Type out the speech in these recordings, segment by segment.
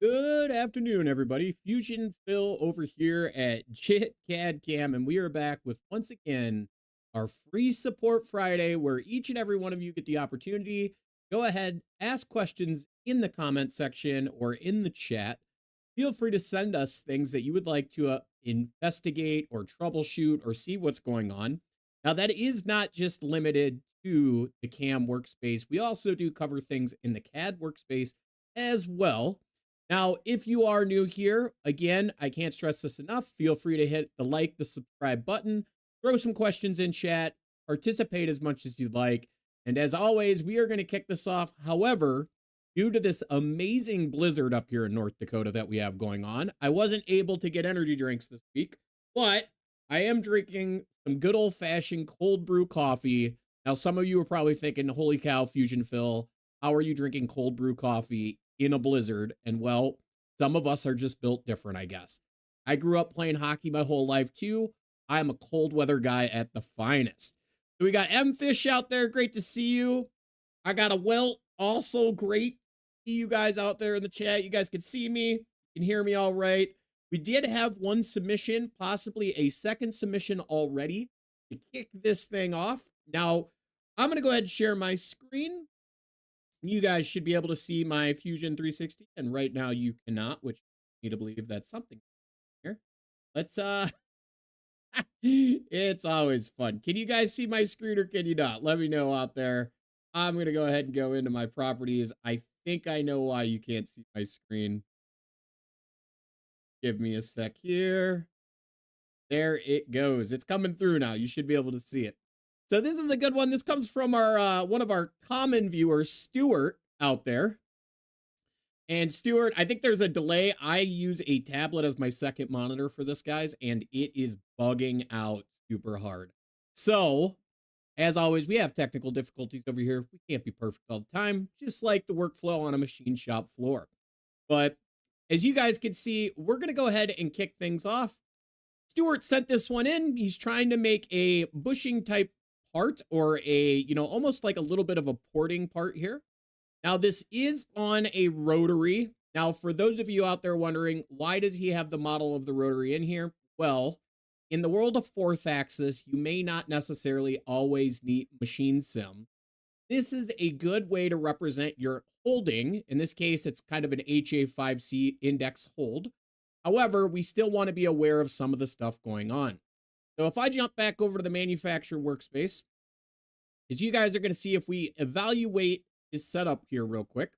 Good afternoon, everybody. Fusion Phil over here at JIT CAD Cam, and we are back with once again our free support Friday, where each and every one of you get the opportunity. Go ahead, ask questions in the comment section or in the chat. Feel free to send us things that you would like to investigate or troubleshoot or see what's going on. Now, that is not just limited to the CAM workspace. We also do cover things in the CAD workspace as well. Now, if you are new here, again, I can't stress this enough. Feel free to hit the like, the subscribe button, throw some questions in chat, participate as much as you'd like. And as always, we are going to kick this off. However, due to this amazing blizzard up here in North Dakota that we have going on, I wasn't able to get energy drinks this week, but I am drinking some good old-fashioned cold brew coffee. Now, some of you are probably thinking, holy cow, Fusion Phil, how are you drinking cold brew coffee in a blizzard? And well, some of us are just built different, I guess. I grew up playing hockey my whole life too. I am a cold weather guy at the finest. So we got M Fish out there. Great to see you. I got a Welt, also great to see you guys out there in the chat. You guys can see me, you can hear me all right. We did have one submission, possibly a second submission already to kick this thing off. Now, I'm going to go ahead and share my screen. You guys should be able to see my Fusion 360, and right now you cannot, which I need to believe that's something here. Let's, it's always fun. Can you guys see my screen or can you not? Let me know out there. I'm going to go ahead and go into my properties. I think I know why you can't see my screen. Give me a sec here. There it goes. It's coming through now. You should be able to see it. So this is a good one. This comes from our one of our common viewers, Stuart, out there. And Stuart, I think there's a delay. I use a tablet as my second monitor for this, guys, and it is bugging out super hard. So, as always, we have technical difficulties over here. We can't be perfect all the time, just like the workflow on a machine shop floor. But as you guys can see, we're going to go ahead and kick things off. Stuart sent this one in. He's trying to make a bushing type part, or a, almost like a little bit of a porting part here. Now, this is on a rotary. Now, for those of you out there wondering, why does he have the model of the rotary in here? Well, in the world of fourth axis, you may not necessarily always need machine sim. This is a good way to represent your holding. In this case, it's kind of an HA5C index hold. However, we still want to be aware of some of the stuff going on. So if I jump back over to the manufacturer workspace, as you guys are going to see, if we evaluate his setup here real quick,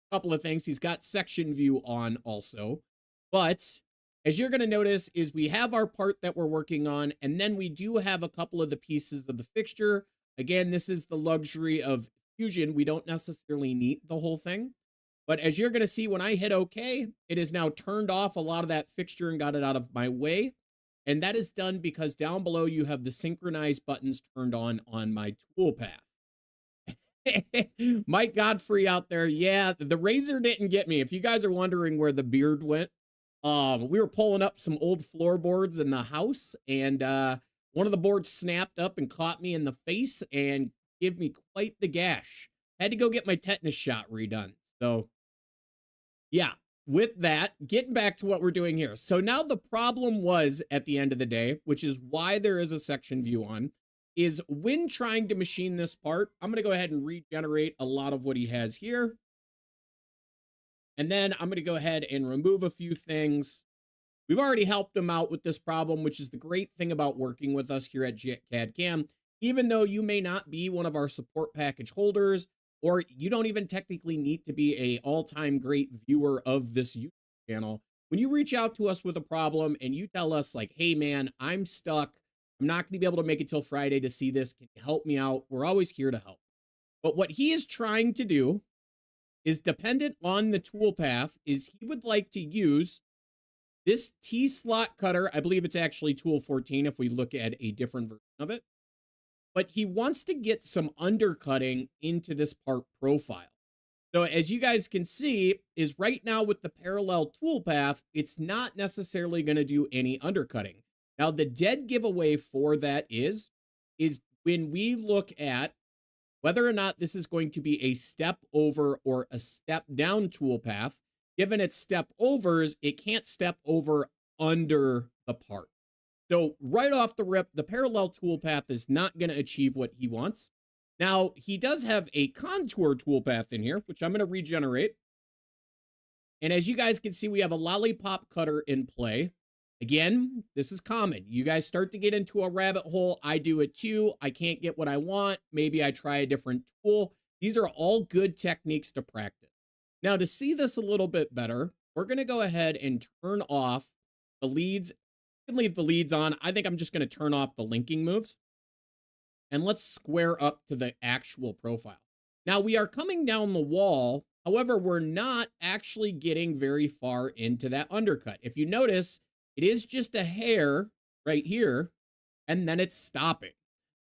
a couple of things. He's got section view on also, but as you're going to notice is we have our part that we're working on, and then we do have a couple of the pieces of the fixture. Again, this is the luxury of Fusion. We don't necessarily need the whole thing, but as you're going to see, when I hit OK, it is now turned off a lot of that fixture and got it out of my way. And that is done because down below you have the synchronized buttons turned on my toolpath. Mike Godfrey out there. Yeah, the razor didn't get me. If you guys are wondering where the beard went, we were pulling up some old floorboards in the house, and one of the boards snapped up and caught me in the face and gave me quite the gash. Had to go get my tetanus shot redone. So, yeah. With that, getting back to what we're doing here. So now the problem was, at the end of the day, which is why there is a section view on, is when trying to machine this part, I'm going to go ahead and regenerate a lot of what he has here. And then I'm going to go ahead and remove a few things. We've already helped him out with this problem, which is the great thing about working with us here at JIT CAD Cam. Even though you may not be one of our support package holders, or you don't even technically need to be a all-time great viewer of this YouTube channel, when you reach out to us with a problem and you tell us like, hey man, I'm stuck, I'm not going to be able to make it till Friday to see this, can you help me out? We're always here to help. But what he is trying to do is dependent on the toolpath, is he would like to use this T-slot cutter. I believe it's actually tool 14 if we look at a different version of it. But he wants to get some undercutting into this part profile. So as you guys can see, is right now with the parallel toolpath, it's not necessarily going to do any undercutting. Now, the dead giveaway for that is when we look at whether or not this is going to be a step over or a step down toolpath, given its step overs, it can't step over under the part. So right off the rip, the parallel toolpath is not going to achieve what he wants. Now, he does have a contour toolpath in here, which I'm going to regenerate. And as you guys can see, we have a lollipop cutter in play. Again, this is common. You guys start to get into a rabbit hole. I do it too. I can't get what I want. Maybe I try a different tool. These are all good techniques to practice. Now, to see this a little bit better, we're going to go ahead and turn off the leads. You can leave the leads on. I think I'm just going to turn off the linking moves. And let's square up to the actual profile. Now, we are coming down the wall. However, we're not actually getting very far into that undercut. If you notice, it is just a hair right here, and then it's stopping.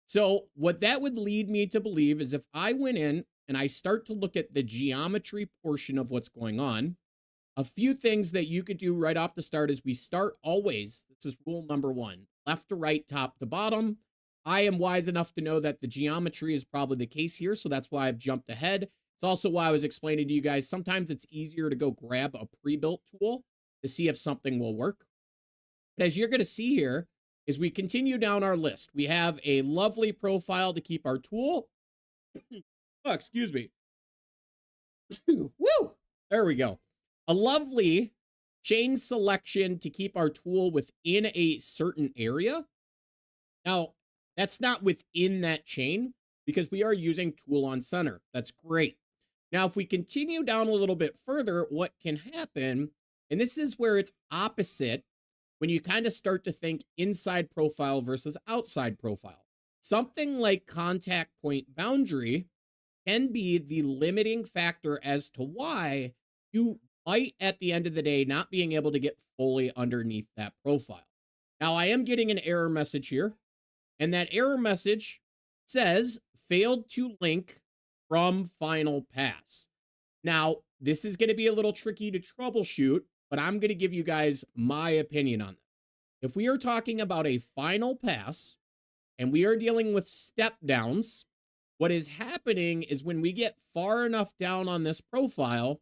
So what that would lead me to believe is if I went in and I start to look at the geometry portion of what's going on, a few things that you could do right off the start is we start always, this is rule number 1, left to right, top to bottom. I am wise enough to know that the geometry is probably the case here, so that's why I've jumped ahead. It's also why I was explaining to you guys, sometimes it's easier to go grab a pre-built tool to see if something will work. But as you're going to see here, as we continue down our list, we have a lovely profile to keep our tool. Oh, excuse me. Woo! There we go. A lovely chain selection to keep our tool within a certain area. Now, that's not within that chain because we are using tool on center. That's great. Now, if we continue down a little bit further, what can happen, and this is where it's opposite when you kind of start to think inside profile versus outside profile. Something like contact point boundary can be the limiting factor as to why you might, at the end of the day, not being able to get fully underneath that profile. Now, I am getting an error message here, and that error message says failed to link from final pass. Now, this is going to be a little tricky to troubleshoot, but I'm going to give you guys my opinion on this. If we are talking about a final pass and we are dealing with step downs, what is happening is when we get far enough down on this profile,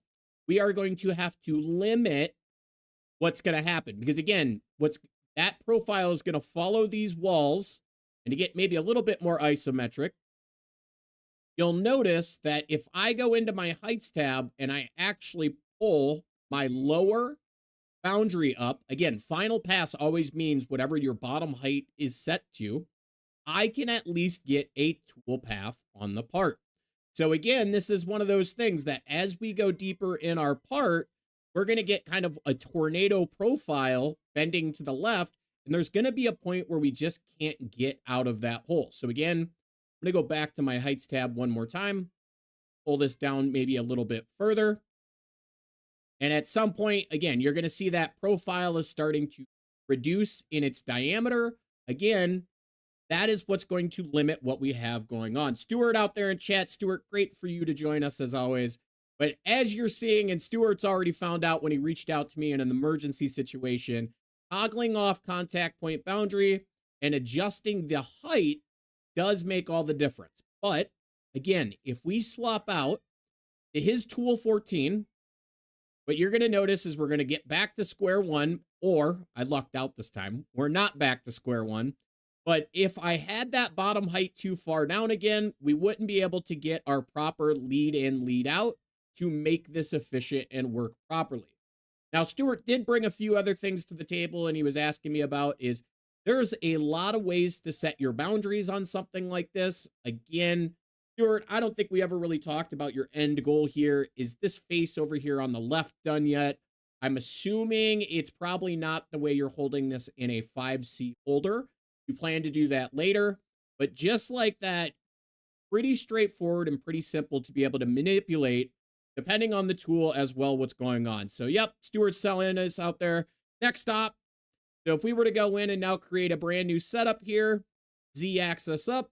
we are going to have to limit what's going to happen. Because again, that profile is going to follow these walls, and to get maybe a little bit more isometric, you'll notice that if I go into my heights tab and I actually pull my lower boundary up, again, final pass always means whatever your bottom height is set to, I can at least get a tool path on the part. So again, this is one of those things that as we go deeper in our part, we're going to get kind of a tornado profile bending to the left, and there's going to be a point where we just can't get out of that hole. So again, I'm going to go back to my heights tab one more time, pull this down maybe a little bit further. And at some point, again, you're going to see that profile is starting to reduce in its diameter. Again, that is what's going to limit what we have going on. Stuart out there in chat. Stuart, great for you to join us as always. But as you're seeing, and Stuart's already found out when he reached out to me in an emergency situation, toggling off contact point boundary and adjusting the height does make all the difference. But again, if we swap out to his tool 14, what you're going to notice is we're going to get back to square one, or I lucked out this time. We're not back to square one. But if I had that bottom height too far down again, we wouldn't be able to get our proper lead in, lead out to make this efficient and work properly. Now, Stuart did bring a few other things to the table, and he was asking me about is there's a lot of ways to set your boundaries on something like this. Again, Stuart, I don't think we ever really talked about your end goal here. Is this face over here on the left done yet? I'm assuming it's probably not the way you're holding this in a 5C holder. You plan to do that later, but just like that, pretty straightforward and pretty simple to be able to manipulate depending on the tool as well what's going on. So yep, Stuart's selling us out there. Next stop. So if we were to go in and now create a brand new setup here, Z-axis up,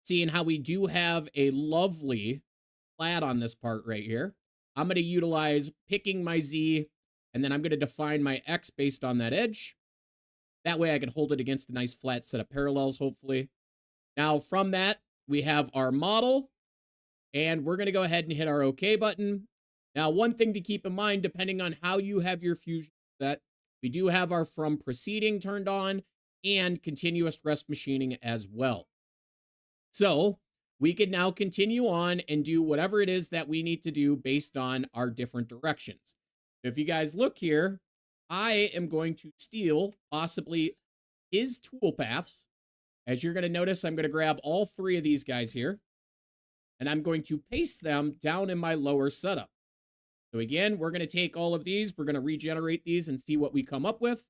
seeing how we do have a lovely flat on this part right here. I'm going to utilize picking my Z, and then I'm going to define my X based on that edge. That way I can hold it against a nice flat set of parallels, hopefully. Now from that, we have our model, and we're going to go ahead and hit our OK button. Now, one thing to keep in mind, depending on how you have your Fusion set, we do have our from proceeding turned on and continuous rest machining as well. So we can now continue on and do whatever it is that we need to do based on our different directions. If you guys look here, I am going to steal possibly his tool paths. As you're going to notice, I'm going to grab all three of these guys here, and I'm going to paste them down in my lower setup. So again, we're going to take all of these, we're going to regenerate these and see what we come up with.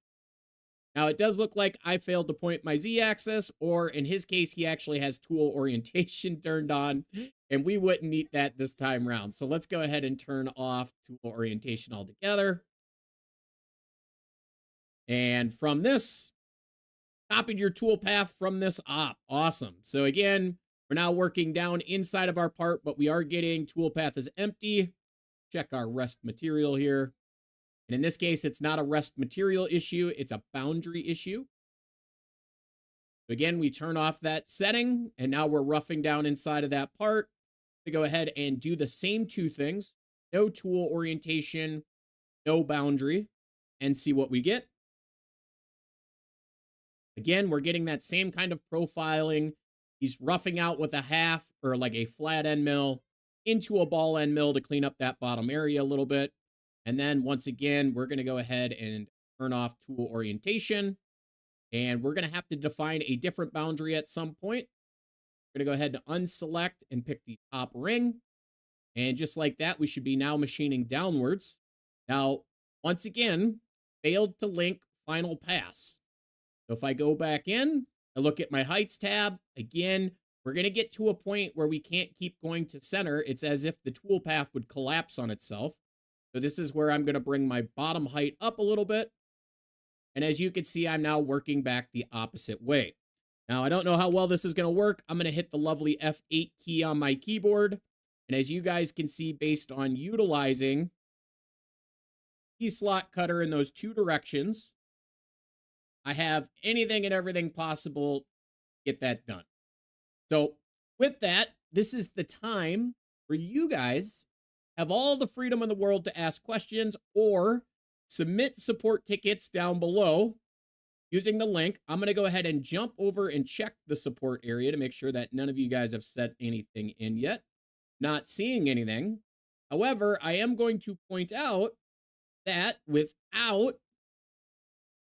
Now, it does look like I failed to point my Z-axis, or in his case, he actually has tool orientation turned on, and we wouldn't need that this time around. So let's go ahead and turn off tool orientation altogether. And from this, copied your tool path from this op. Awesome. So again, we're now working down inside of our part, but we are getting tool path is empty. Check our rest material here. And in this case, it's not a rest material issue, it's a boundary issue. So again, we turn off that setting, and now we're roughing down inside of that part to go ahead and do the same two things. No tool orientation, no boundary, and see what we get. Again, we're getting that same kind of profiling. He's roughing out with a half or like a flat end mill into a ball end mill to clean up that bottom area a little bit. And then once again, we're going to go ahead and turn off tool orientation. And we're going to have to define a different boundary at some point. We're going to go ahead and unselect and pick the top ring. And just like that, we should be now machining downwards. Now, once again, failed to link final pass. So if I go back in, I look at my heights tab, again, we're going to get to a point where we can't keep going to center. It's as if the tool path would collapse on itself. So this is where I'm going to bring my bottom height up a little bit. And as you can see, I'm now working back the opposite way. Now, I don't know how well this is going to work. I'm going to hit the lovely F8 key on my keyboard. And as you guys can see, based on utilizing the slot cutter in those two directions, I have anything and everything possible to get that done. So with that, this is the time for you guys have all the freedom in the world to ask questions or submit support tickets down below using the link. I'm going to go ahead and jump over and check the support area to make sure that none of you guys have set anything in yet. Not seeing anything. However, I am going to point out that without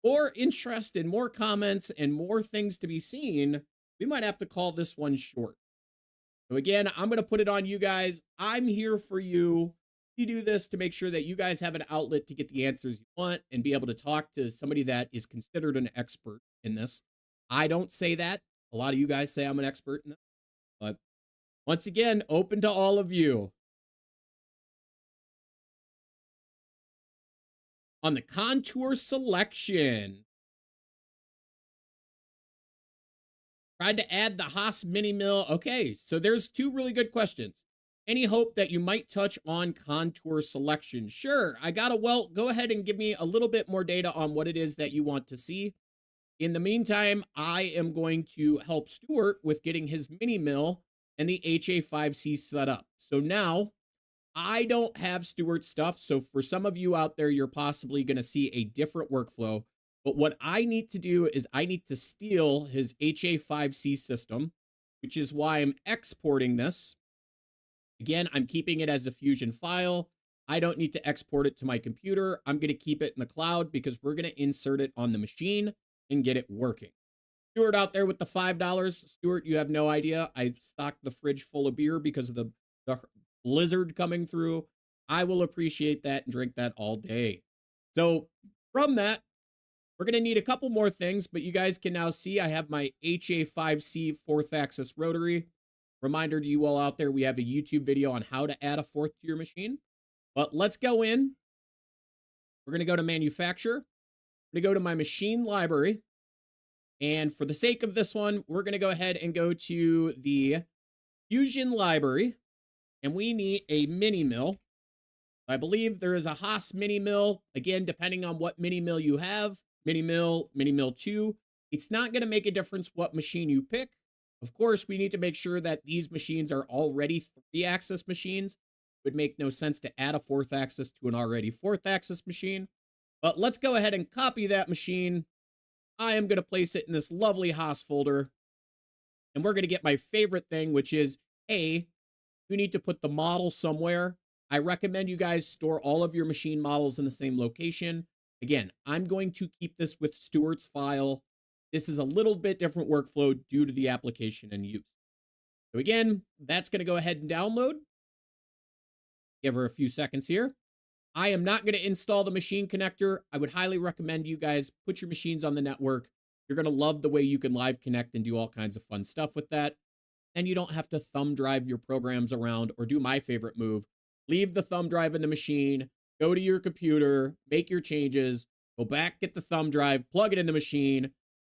more interest and more comments and more things to be seen, we might have to call this one short. So again, I'm going to put it on you guys. I'm here for you. We do this to make sure that you guys have an outlet to get the answers you want and be able to talk to somebody that is considered an expert in this. I don't say that. A lot of you guys say I'm an expert in this. But once again, open to all of you. On the contour selection, tried to add the Haas mini mill. Okay, so there's two really good questions. Any hope that you might touch on contour selection? Sure, I got a well. Go ahead and give me a little bit more data on what it is that you want to see. In the meantime, I am going to help Stuart with getting his mini mill and the HA5C set up. So now I don't have Stuart's stuff. So for some of you out there, you're possibly going to see a different workflow. But what I need to do is I need to steal his HA5C system, which is why I'm exporting this. Again, I'm keeping it as a Fusion file. I don't need to export it to my computer. I'm going to keep it in the cloud because we're going to insert it on the machine and get it working. Stuart out there with the $5. Stuart, you have no idea. I stocked the fridge full of beer because of the blizzard coming through. I will appreciate that and drink that all day. So from that, we're going to need a couple more things, but you guys can now see I have my HA5C fourth axis rotary. Reminder to you all out there, we have a YouTube video on how to add a fourth to your machine. But let's go in. We're going to go to manufacture. I'm going to go to my machine library. And for the sake of this one, we're going to go ahead and go to the Fusion library. And we need a mini mill. I believe there is a Haas mini mill. Again, depending on what mini mill you have, mini mill 2. It's not going to make a difference what machine you pick. Of course, we need to make sure that these machines are already 3-axis machines, would make no sense to add a fourth axis to an already fourth axis machine. But let's go ahead and copy that machine. I am going to place it in this lovely Haas folder. And we're going to get my favorite thing, which is, A, you need to put the model somewhere. I recommend you guys store all of your machine models in the same location. Again, I'm going to keep this with Stuart's file. This is a little bit different workflow due to the application and use. So again, that's going to go ahead and download. Give her a few seconds here. I am not going to install the machine connector. I would highly recommend you guys put your machines on the network. You're going to love the way you can live connect and do all kinds of fun stuff with that. And you don't have to thumb drive your programs around or do my favorite move. Leave the thumb drive in the machine, go to your computer, make your changes, go back, get the thumb drive, plug it in the machine,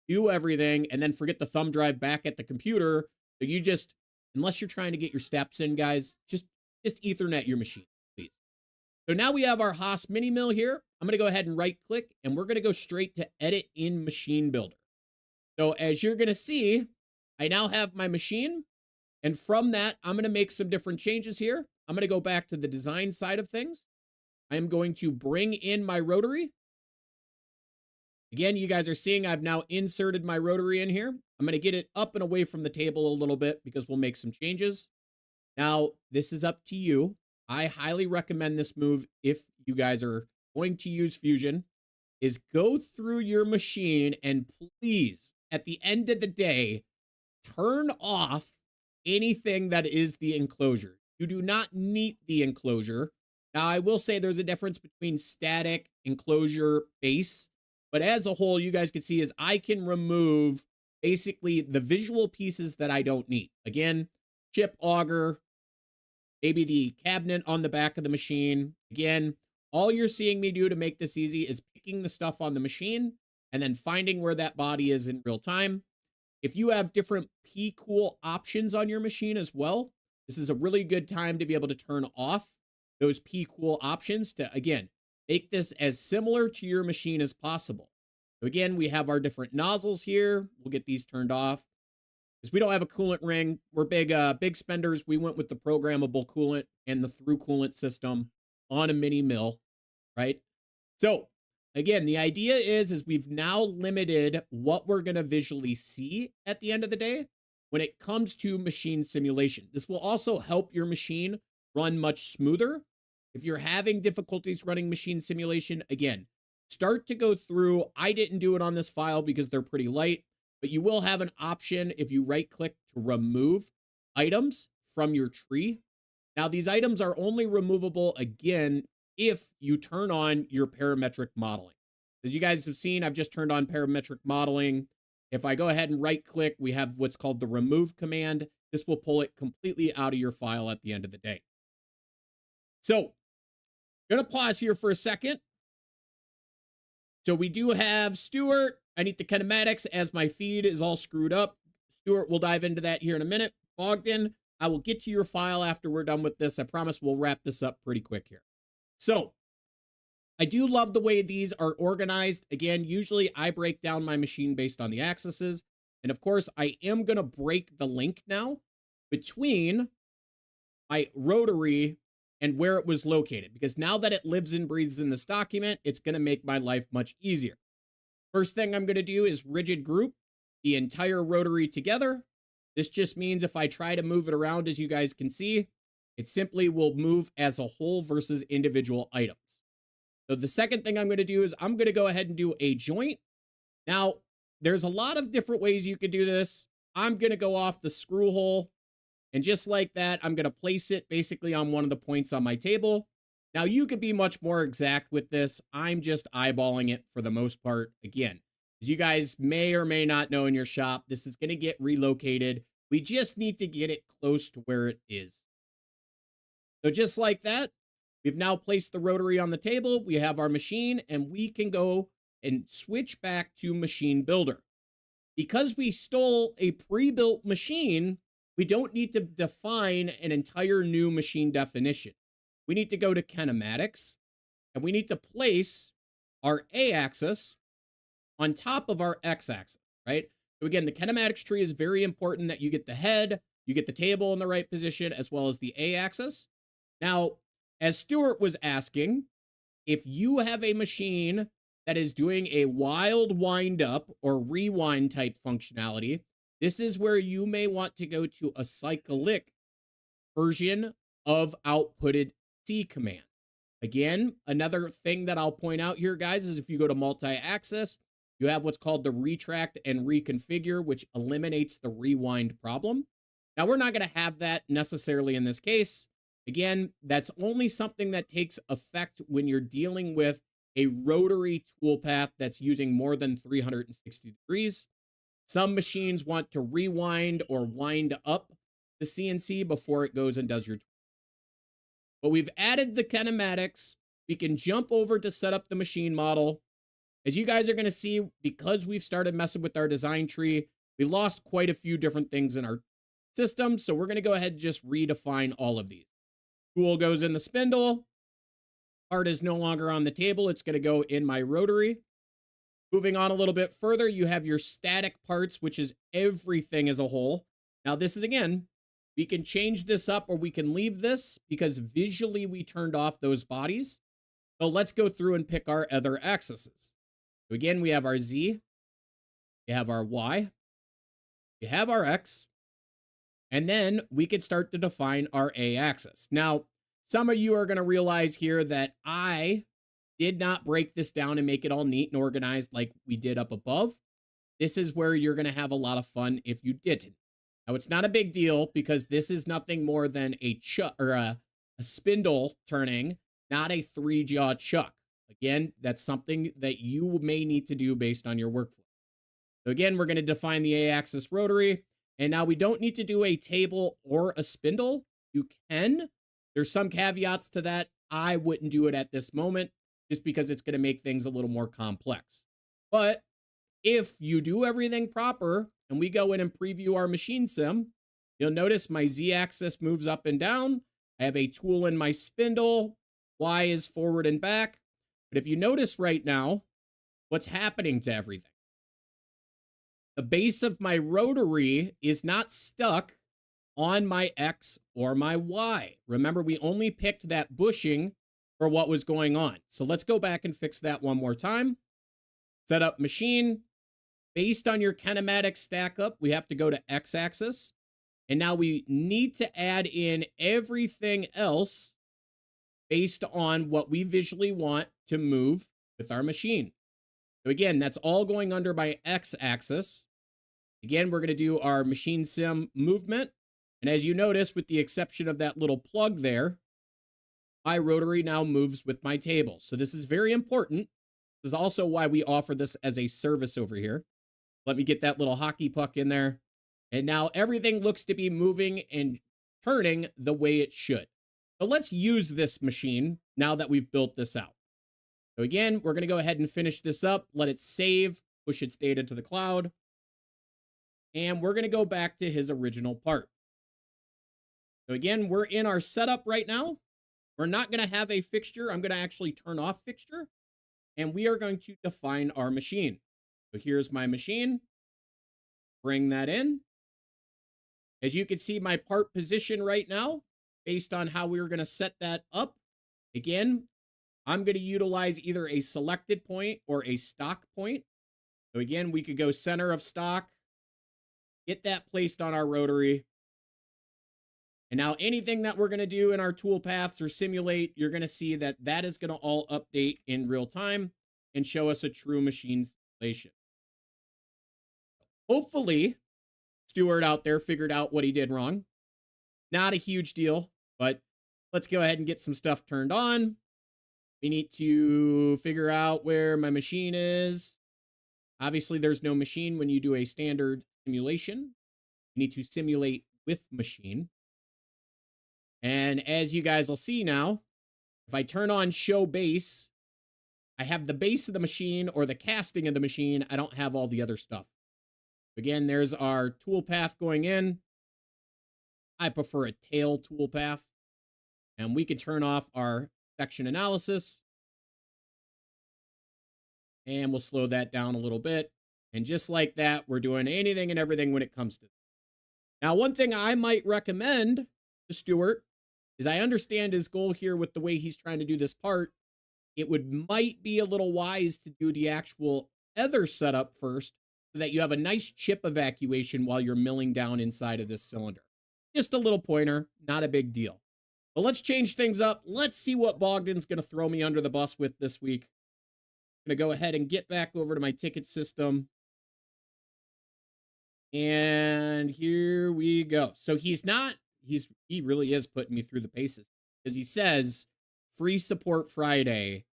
do everything, and then forget the thumb drive back at the computer. So you just, unless you're trying to get your steps in, guys, just Ethernet your machine, please. So now we have our Haas mini mill here. I'm going to go ahead and right click, and we're going to go straight to edit in machine builder. So as you're going to see, I now have my machine. And from that, I'm going to make some different changes here. I'm going to go back to the design side of things. I am going to bring in my rotary. Again, you guys are seeing I've now inserted my rotary in here. I'm going to get it up and away from the table a little bit because we'll make some changes. Now, this is up to you. I highly recommend this move if you guys are going to use Fusion, is go through your machine and please, at the end of the day, turn off anything that is the enclosure. You do not need the enclosure. Now, I will say there's a difference between static, enclosure, base, but as a whole, you guys can see is I can remove basically the visual pieces that I don't need. Again, chip auger, maybe the cabinet on the back of the machine. Again, all you're seeing me do to make this easy is picking the stuff on the machine and then finding where that body is in real time. If you have different P-cool options on your machine as well, this is a really good time to be able to turn off those P-cool options to, again, make this as similar to your machine as possible. So again, we have our different nozzles here. We'll get these turned off. Because we don't have a coolant ring. We're big spenders. We went with the programmable coolant and the through coolant system on a mini mill, right? So again, the idea is we've now limited what we're going to visually see at the end of the day when it comes to machine simulation. This will also help your machine run much smoother. If you're having difficulties running machine simulation, again, start to go through. I didn't do it on this file because they're pretty light, but you will have an option if you right click to remove items from your tree. Now, these items are only removable again if you turn on your parametric modeling. As you guys have seen, I've just turned on parametric modeling. If I go ahead and right click, we have what's called the remove command. This will pull it completely out of your file at the end of the day. So I'm going to pause here for a second. So we do have Stuart. I need the kinematics as my feed is all screwed up. Stuart, we'll dive into that here in a minute. Ogden, I will get to your file after we're done with this. I promise we'll wrap this up pretty quick here. So I do love the way these are organized. Again, usually I break down my machine based on the axes. And of course, I am going to break the link now between my rotary and where it was located, because now that it lives and breathes in this document, it's going to make my life much easier. First thing I'm going to do is rigid group the entire rotary together. This just means if I try to move it around, as you guys can see, it simply will move as a whole versus individual items. So the second thing I'm going to do is I'm going to go ahead and do a joint. Now, there's a lot of different ways you could do this. I'm going to go off the screw hole. And just like that, I'm going to place it basically on one of the points on my table. Now, you could be much more exact with this. I'm just eyeballing it for the most part. Again, as you guys may or may not know in your shop, this is going to get relocated. We just need to get it close to where it is. So just like that, we've now placed the rotary on the table. We have our machine, and we can go and switch back to Machine Builder. Because we stole a pre-built machine, we don't need to define an entire new machine definition. We need to go to kinematics, and we need to place our A-axis on top of our X-axis, right? So again, the kinematics tree is very important that you get the head, you get the table in the right position, as well as the A-axis. Now, as Stuart was asking, if you have a machine that is doing a wild wind up or rewind type functionality, this is where you may want to go to a cyclic version of outputted C command. Again, another thing that I'll point out here, guys, is if you go to multi-axis, you have what's called the retract and reconfigure, which eliminates the rewind problem. Now, we're not going to have that necessarily in this case. Again, that's only something that takes effect when you're dealing with a rotary toolpath that's using more than 360 degrees. Some machines want to rewind or wind up the CNC before it goes and does your tool. But we've added the kinematics. We can jump over to set up the machine model. As you guys are going to see, because we've started messing with our design tree, we lost quite a few different things in our system. So we're going to go ahead and just redefine all of these. Tool goes in the spindle. Part is no longer on the table. It's going to go in my rotary. Moving on a little bit further, you have your static parts, which is everything as a whole. Now, this is, again, we can change this up or we can leave this because visually we turned off those bodies. So let's go through and pick our other axes. So again, we have our Z, we have our Y, we have our X, and then we could start to define our A axis. Now, some of you are going to realize here that I did not break this down and make it all neat and organized like we did up above. This is where you're going to have a lot of fun if you didn't. Now, it's not a big deal because this is nothing more than a chuck or a spindle turning, not a 3-jaw chuck. Again, that's something that you may need to do based on your workflow. So again, we're going to define the A-axis rotary. And now we don't need to do a table or a spindle. You can. There's some caveats to that. I wouldn't do it at this moment just because it's going to make things a little more complex. But if you do everything proper and we go in and preview our machine sim, you'll notice my Z-axis moves up and down. I have a tool in my spindle. Y is forward and back. But if you notice right now, what's happening to everything? The base of my rotary is not stuck on my X or my Y. Remember, we only picked that bushing for what was going on. So let's go back and fix that one more time. Set up machine. Based on your kinematic stack up, we have to go to X-axis. And now we need to add in everything else based on what we visually want to move with our machine. So again, that's all going under my X-axis. Again, we're going to do our machine sim movement. And as you notice, with the exception of that little plug there, my rotary now moves with my table. So this is very important. This is also why we offer this as a service over here. Let me get that little hockey puck in there. And now everything looks to be moving and turning the way it should. So let's use this machine now that we've built this out. So again, we're going to go ahead and finish this up, let it save, push its data to the cloud. And we're going to go back to his original part. So again, we're in our setup right now. We're not going to have a fixture. I'm going to actually turn off fixture. And we are going to define our machine. So here's my machine. Bring that in. As you can see, my part position right now, based on how we were going to set that up. Again, I'm going to utilize either a selected point or a stock point. So again, we could go center of stock, get that placed on our rotary. And now anything that we're going to do in our tool paths or simulate, you're going to see that that is going to all update in real time and show us a true machine simulation. Hopefully, Stuart out there figured out what he did wrong. Not a huge deal, but let's go ahead and get some stuff turned on. We need to figure out where my machine is. Obviously, there's no machine when you do a standard simulation. You need to simulate with machine. And as you guys will see now, if I turn on show base, I have the base of the machine or the casting of the machine. I don't have all the other stuff. Again, there's our tool path going in. I prefer a tail tool path. And we can turn off our section analysis. And we'll slow that down a little bit. And just like that, we're doing anything and everything when it comes to this. Now, one thing I might recommend to Stuart is I understand his goal here with the way he's trying to do this part. It might be a little wise to do the actual other setup first so that you have a nice chip evacuation while you're milling down inside of this cylinder. Just a little pointer, not a big deal. But let's change things up. Let's see what Bogdan's going to throw me under the bus with this week. I'm going to go ahead and get back over to my ticket system. And here we go. So he really is putting me through the paces because he says free support Friday.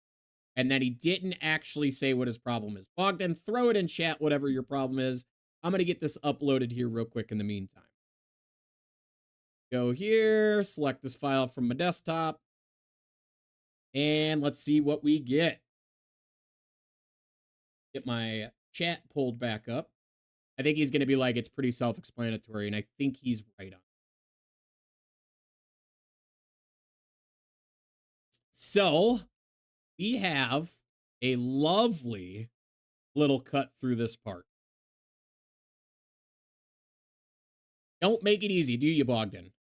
And then he didn't actually say what his problem is. Bogdan, throw it in chat, whatever your problem is. I'm going to get this uploaded here real quick in the meantime. Go here, select this file from my desktop. And let's see what we get. Get my chat pulled back up. I think he's going to be like, it's pretty self-explanatory. And I think he's right on. So we have a lovely little cut through this part. Don't make it easy, do you, Bogdan?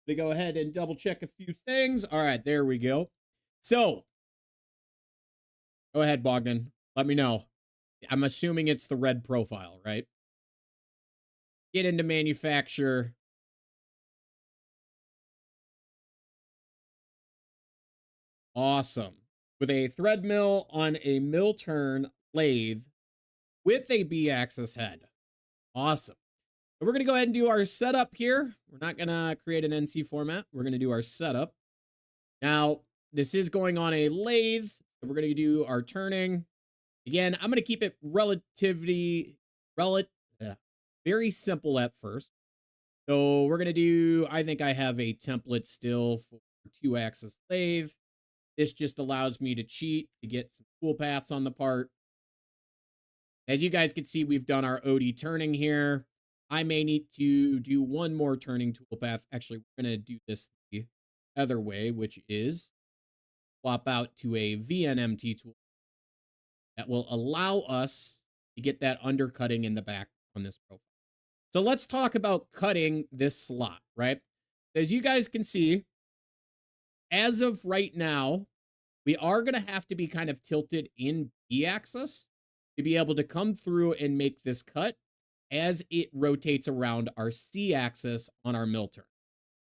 They go ahead and double check a few things. All right, there we go. So, go ahead, Bogdan. Let me know. I'm assuming it's the red profile, right? Get into manufacture. Awesome. With a thread mill on a mill turn lathe with a B-axis head. Awesome. So we're going to go ahead and do our setup here. We're not going to create an NC format. We're going to do our setup. Now, this is going on a lathe. So we're going to do our turning. Again, I'm going to keep it very simple at first. So we're going to do, I think I have a template still for 2-axis lathe. This just allows me to cheat to get some toolpaths on the part. As you guys can see, we've done our OD turning here. I may need to do one more turning toolpath. Actually, we're going to do this the other way, which is swap out to a VNMT tool that will allow us to get that undercutting in the back on this profile. So let's talk about cutting this slot, right? As you guys can see, as of right now, we are going to have to be kind of tilted in B-axis to be able to come through and make this cut as it rotates around our C-axis on our mill turn.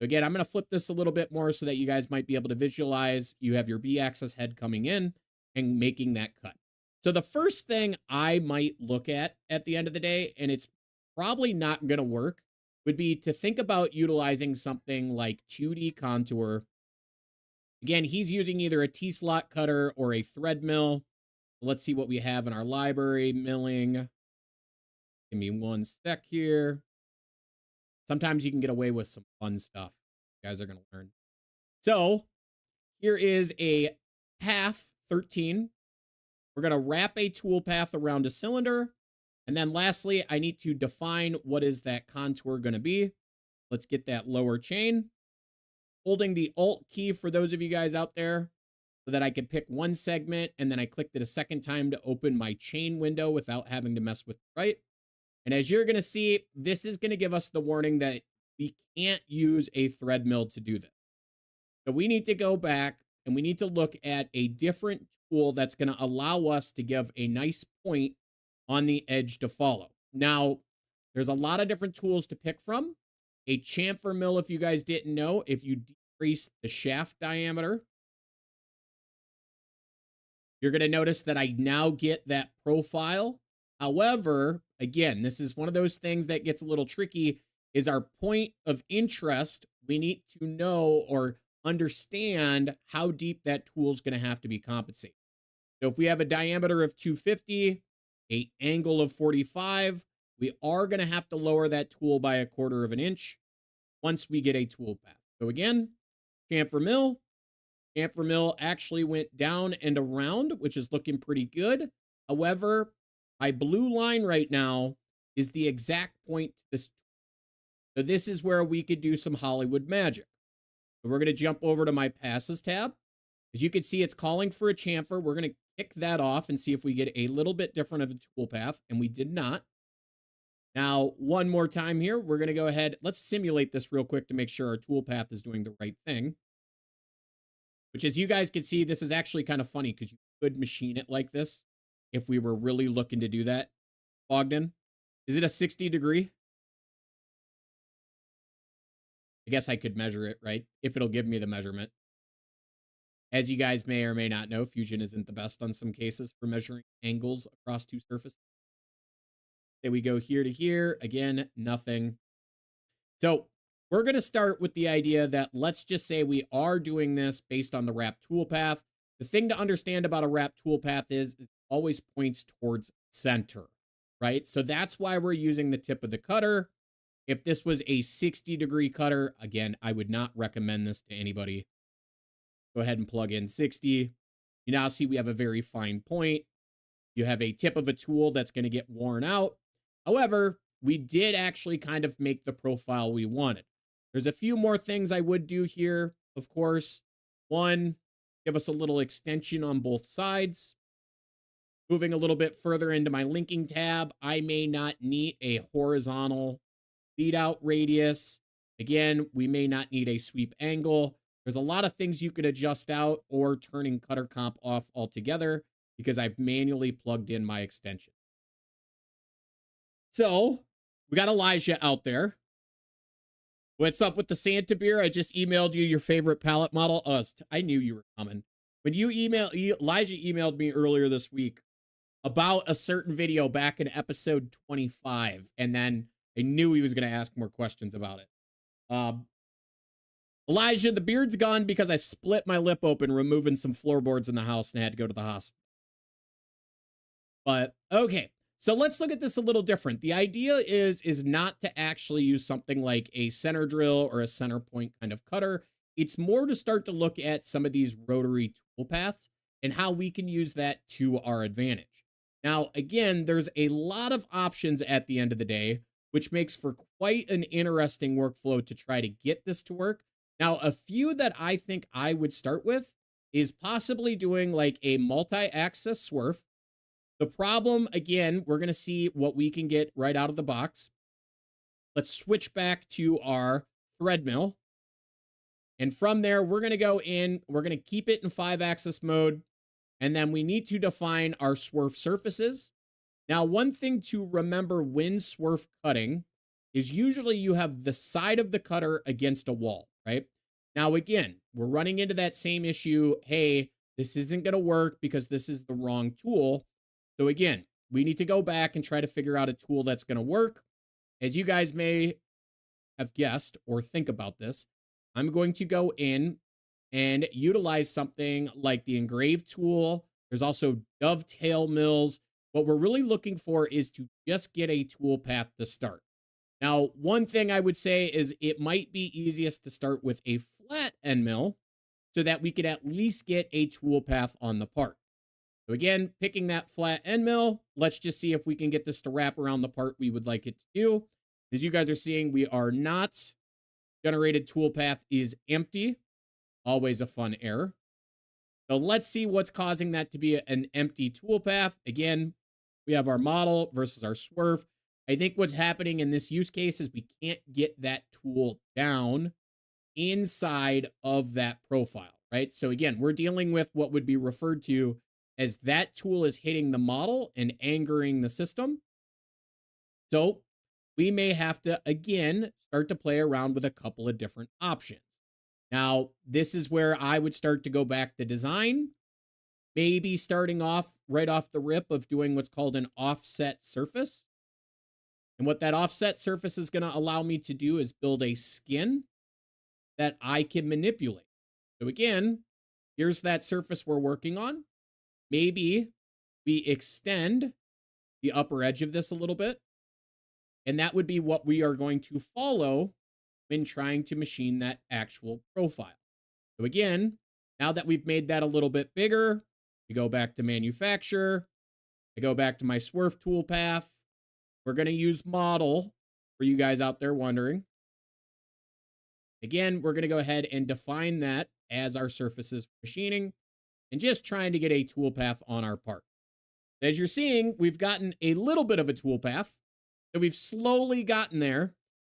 So again, I'm going to flip this a little bit more so that you guys might be able to visualize you have your B-axis head coming in and making that cut. So the first thing I might look at the end of the day, and it's probably not going to work, would be to think about utilizing something like 2D contour. Again, he's using either a T-slot cutter or a thread mill. Let's see what we have in our library. Milling. Give me one sec here. Sometimes you can get away with some fun stuff. You guys are going to learn. So here is a half 13. We're going to wrap a toolpath around a cylinder. And then lastly, I need to define what is that contour going to be. Let's get that lower chain. Holding the Alt key for those of you guys out there so that I can pick one segment, and then I clicked it a second time to open my chain window without having to mess with the right. And as you're going to see, this is going to give us the warning that we can't use a thread mill to do this. So we need to go back and we need to look at a different tool that's going to allow us to give a nice point on the edge to follow. Now, there's a lot of different tools to pick from. A chamfer mill, if you guys didn't know, if you decrease the shaft diameter, you're going to notice that I now get that profile. However, again, this is one of those things that gets a little tricky, is our point of interest. We need to know or understand how deep that tool is going to have to be compensated. So if we have a diameter of 250, an angle of 45, we are going to have to lower that tool by 1/4 of an inch once we get a tool path. So again, chamfer mill. Chamfer mill actually went down and around, which is looking pretty good. However, my blue line right now is the exact point to this. So this is where we could do some Hollywood magic. So we're going to jump over to my passes tab. As you can see, it's calling for a chamfer. We're going to kick that off and see if we get a little bit different of a tool path, and we did not. Now, one more time here, we're going to go ahead. Let's simulate this real quick to make sure our toolpath is doing the right thing. Which, as you guys can see, this is actually kind of funny because you could machine it like this if we were really looking to do that. Ogden, is it a 60 degree? I guess I could measure it, right? If it'll give me the measurement. As you guys may or may not know, Fusion isn't the best on some cases for measuring angles across two surfaces. Say we go here to here. Again, nothing. So we're going to start with the idea that let's just say we are doing this based on the wrap toolpath. The thing to understand about a wrap toolpath is it always points towards center, right? So that's why we're using the tip of the cutter. If this was a 60-degree cutter, again, I would not recommend this to anybody. Go ahead and plug in 60. You now see we have a very fine point. You have a tip of a tool that's going to get worn out. However, we did actually kind of make the profile we wanted. There's a few more things I would do here, of course. One, give us a little extension on both sides. Moving a little bit further into my linking tab, I may not need a horizontal lead out radius. Again, we may not need a sweep angle. There's a lot of things you could adjust out or turning cutter comp off altogether because I've manually plugged in my extension. So we got Elijah out there. What's up with the Santa beer? I just emailed you your favorite palette model. I knew you were coming. When Elijah emailed me earlier this week about a certain video back in episode 25. And then I knew he was going to ask more questions about it. Elijah, the beard's gone because I split my lip open removing some floorboards in the house and had to go to the hospital. But okay, so let's look at this a little different. The idea is not to actually use something like a center drill or a center point kind of cutter. It's more to start to look at some of these rotary tool paths and how we can use that to our advantage. Now, again, there's a lot of options at the end of the day, which makes for quite an interesting workflow to try to get this to work. Now, a few that I think I would start with is possibly doing like a multi-axis swerf. The problem, again, we're going to see what we can get right out of the box. Let's switch back to our thread mill. And from there, we're going to go in, we're going to keep it in 5-axis mode. And then we need to define our swerf surfaces. Now, one thing to remember when swerf cutting is usually you have the side of the cutter against a wall, right? Now, again, we're running into that same issue. Hey, this isn't going to work because this is the wrong tool. So again, we need to go back and try to figure out a tool that's going to work. As you guys may have guessed or think about this, I'm going to go in and utilize something like the engrave tool. There's also dovetail mills. What we're really looking for is to just get a tool path to start. Now, one thing I would say is it might be easiest to start with a flat end mill so that we could at least get a tool path on the part. So again, picking that flat end mill, let's just see if we can get this to wrap around the part we would like it to do. As you guys are seeing, we are not. Generated toolpath is empty. Always a fun error. So let's see what's causing that to be an empty toolpath. Again, we have our model versus our swerf. I think what's happening in this use case is we can't get that tool down inside of that profile, right? So again, we're dealing with what would be referred to as that tool is hitting the model and angering the system. So we may have to, again, start to play around with a couple of different options. Now, this is where I would start to go back to design, maybe starting off right off the rip of doing what's called an offset surface. And what that offset surface is going to allow me to do is build a skin that I can manipulate. So again, here's that surface we're working on. Maybe we extend the upper edge of this a little bit. And that would be what we are going to follow when trying to machine that actual profile. So again, now that we've made that a little bit bigger, we go back to manufacture. I go back to my swerf toolpath. We're going to use model for you guys out there wondering. Again, we're going to go ahead and define that as our surfaces for machining and just trying to get a toolpath on our part. As you're seeing, we've gotten a little bit of a toolpath. So we've slowly gotten there.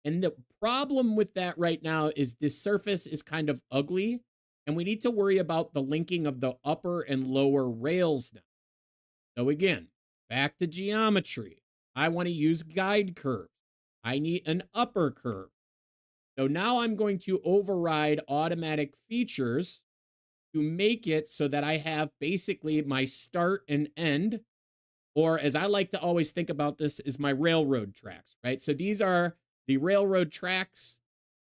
And the problem with that right now is this surface is kind of ugly. And we need to worry about the linking of the upper and lower rails now. So again, back to geometry. I want to use guide curves. I need an upper curve. So now I'm going to override automatic features to make it so that I have basically my start and end, or as I like to always think about this, is my railroad tracks, right? So these are the railroad tracks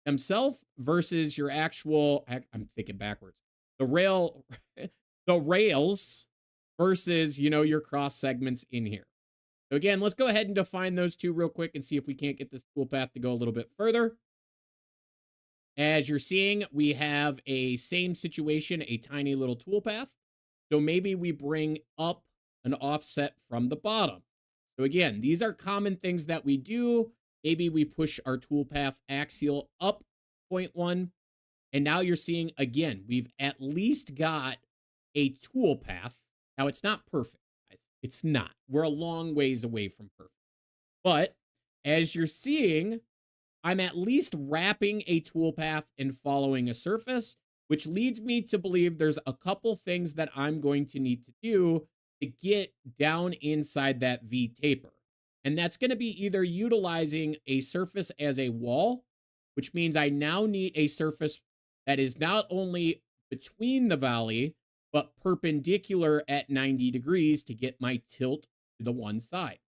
themselves versus your actual, I'm thinking backwards, the rails versus, your cross segments in here. So again, let's go ahead and define those two real quick and see if we can't get this toolpath to go a little bit further. As you're seeing, we have a same situation, a tiny little toolpath. So maybe we bring up an offset from the bottom. So again, these are common things that we do. Maybe we push our toolpath axial up 0.1. And now you're seeing, again, we've at least got a toolpath. Now, it's not perfect, guys. It's not. We're a long ways away from perfect. But as you're seeing, I'm at least wrapping a toolpath and following a surface, which leads me to believe there's a couple things that I'm going to need to do to get down inside that V taper. And that's going to be either utilizing a surface as a wall, which means I now need a surface that is not only between the valley, but perpendicular at 90 degrees to get my tilt to the one side.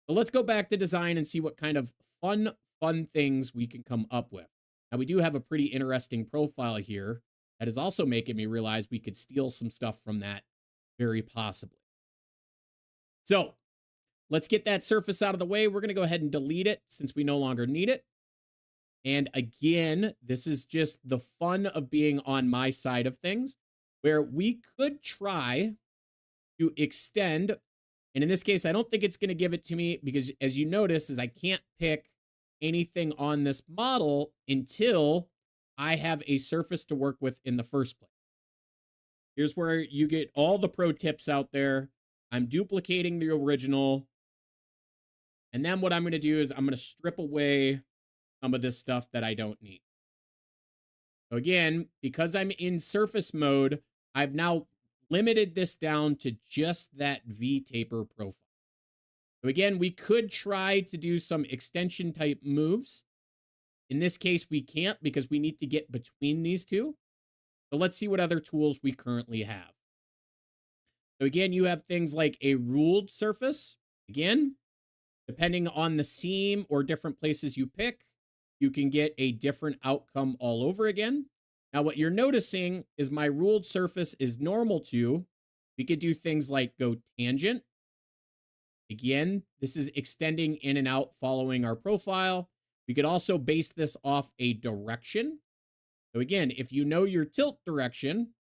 So let's go back to design and see what kind of fun things we can come up with. Now, we do have a pretty interesting profile here that is also making me realize we could steal some stuff from that very possibly. So let's get that surface out of the way. We're going to go ahead and delete it since we no longer need it. And again, this is just the fun of being on my side of things, where we could try to extend. And in this case, I don't think it's going to give it to me because, as you notice, is I can't pick anything on this model until I have a surface to work with in the first place. Here's where you get all the pro tips out there. I'm duplicating the original. And then what I'm going to do is I'm going to strip away some of this stuff that I don't need. So again, because I'm in surface mode, I've now limited this down to just that V taper profile. So again, we could try to do some extension type moves. In this case, we can't because we need to get between these two. So let's see what other tools we currently have. So again, you have things like a ruled surface. Again, depending on the seam or different places you pick, you can get a different outcome all over again. Now, what you're noticing is my ruled surface is normal to. We could do things like go tangent. Again, this is extending in and out following our profile. We could also base this off a direction. So again, if you know your tilt direction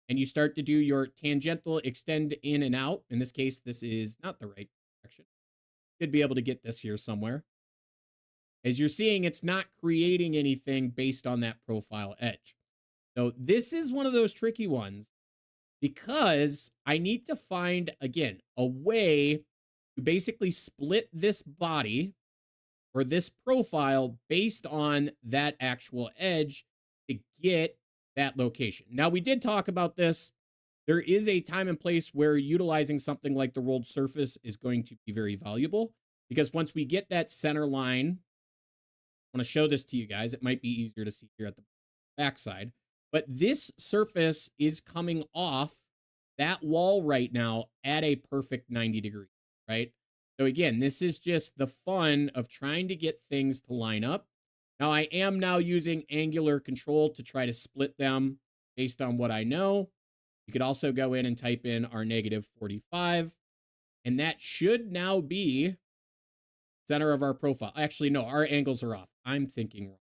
and you start to do your tangential extend in and out, in this case, this is not the right direction. Should be able to get this here somewhere. As you're seeing, it's not creating anything based on that profile edge. So this is one of those tricky ones because I need to find, again, a way to basically split this body or this profile based on that actual edge to get that location. Now, we did talk about this. There is a time and place where utilizing something like the rolled surface is going to be very valuable because once we get that center line, I want to show this to you guys. It might be easier to see here at the backside, but this surface is coming off that wall right now at a perfect 90 degrees, right? So again, this is just the fun of trying to get things to line up. Now, I am now using angular control to try to split them based on what I know. You could also go in and type in our -45, and that should now be center of our profile. Actually, no, our angles are off. I'm thinking wrong.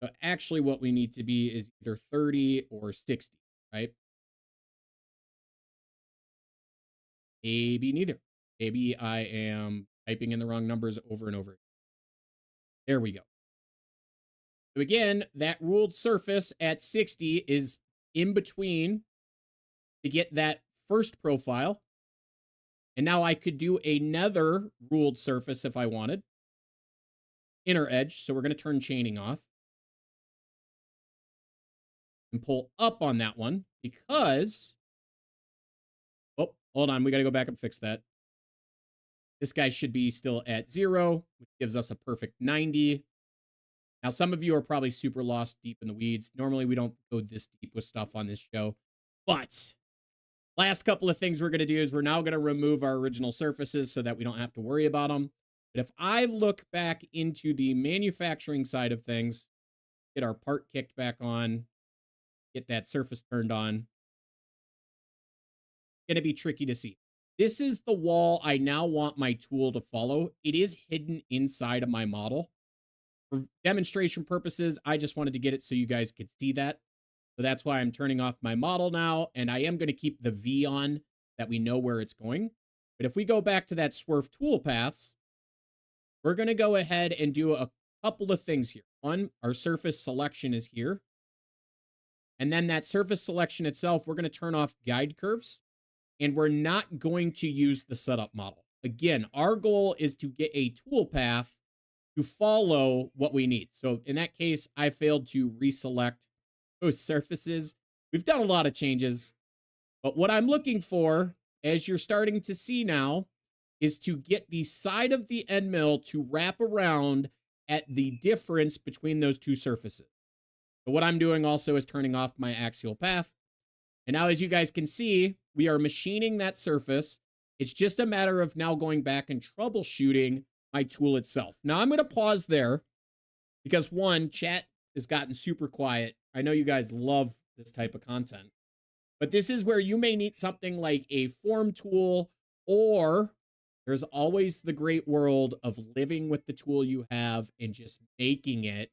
So actually what we need to be is either 30 or 60, right? Maybe neither. Maybe I am typing in the wrong numbers over and over. There we go. So again, that ruled surface at 60 is in between to get that first profile. And now I could do another ruled surface if I wanted. Inner edge. So we're going to turn chaining off and pull up on that one because, oh, hold on. We got to go back and fix that. This guy should be still at 0, which gives us a perfect 90. Now, some of you are probably super lost deep in the weeds. Normally, we don't go this deep with stuff on this show. But last couple of things we're going to do is we're now going to remove our original surfaces so that we don't have to worry about them. But if I look back into the manufacturing side of things, get our part kicked back on, get that surface turned on, it's going to be tricky to see. This is the wall I now want my tool to follow. It is hidden inside of my model. For demonstration purposes, I just wanted to get it so you guys could see that. So that's why I'm turning off my model now, and I am going to keep the V on that we know where it's going. But if we go back to that swerve toolpaths, we're going to go ahead and do a couple of things here. One, our surface selection is here. And then that surface selection itself, we're going to turn off guide curves, and we're not going to use the setup model. Again, our goal is to get a toolpath to follow what we need. So in that case, I failed to reselect those surfaces. We've done a lot of changes, but what I'm looking for, as you're starting to see now, is to get the side of the end mill to wrap around at the difference between those two surfaces. So what I'm doing also is turning off my axial path. And now, as you guys can see, we are machining that surface. It's just a matter of now going back and troubleshooting my tool itself. Now, I'm going to pause there because, one, chat has gotten super quiet. I know you guys love this type of content, but this is where you may need something like a form tool, or there's always the great world of living with the tool you have and just making it,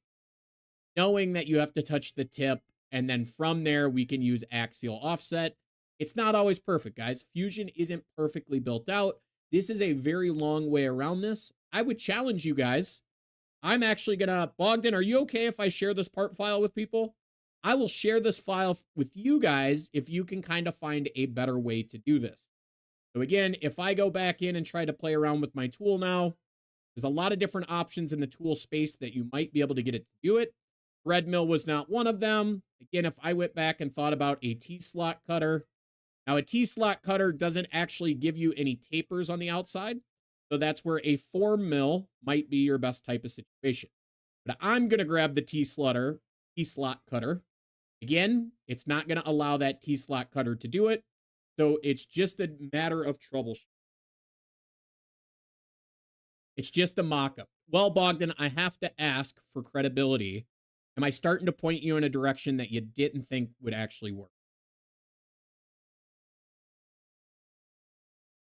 knowing that you have to touch the tip, and then from there, we can use axial offset. It's not always perfect, guys. Fusion isn't perfectly built out. This is a very long way around this. I would challenge you guys. I'm actually gonna, Bogdan, are you okay if I share this part file with people? I will share this file with you guys if you can kind of find a better way to do this. So again, if I go back in and try to play around with my tool now, there's a lot of different options in the tool space that you might be able to get it to do it. Thread mill was not one of them. Again, if I went back and thought about a T-slot cutter, now a T-slot cutter doesn't actually give you any tapers on the outside. So that's where a form mill might be your best type of situation. But I'm going to grab the T-slot cutter. Again, it's not going to allow that T-slot cutter to do it. So it's just a matter of troubleshooting. It's just a mock-up. Well, Bogdan, I have to ask for credibility. Am I starting to point you in a direction that you didn't think would actually work?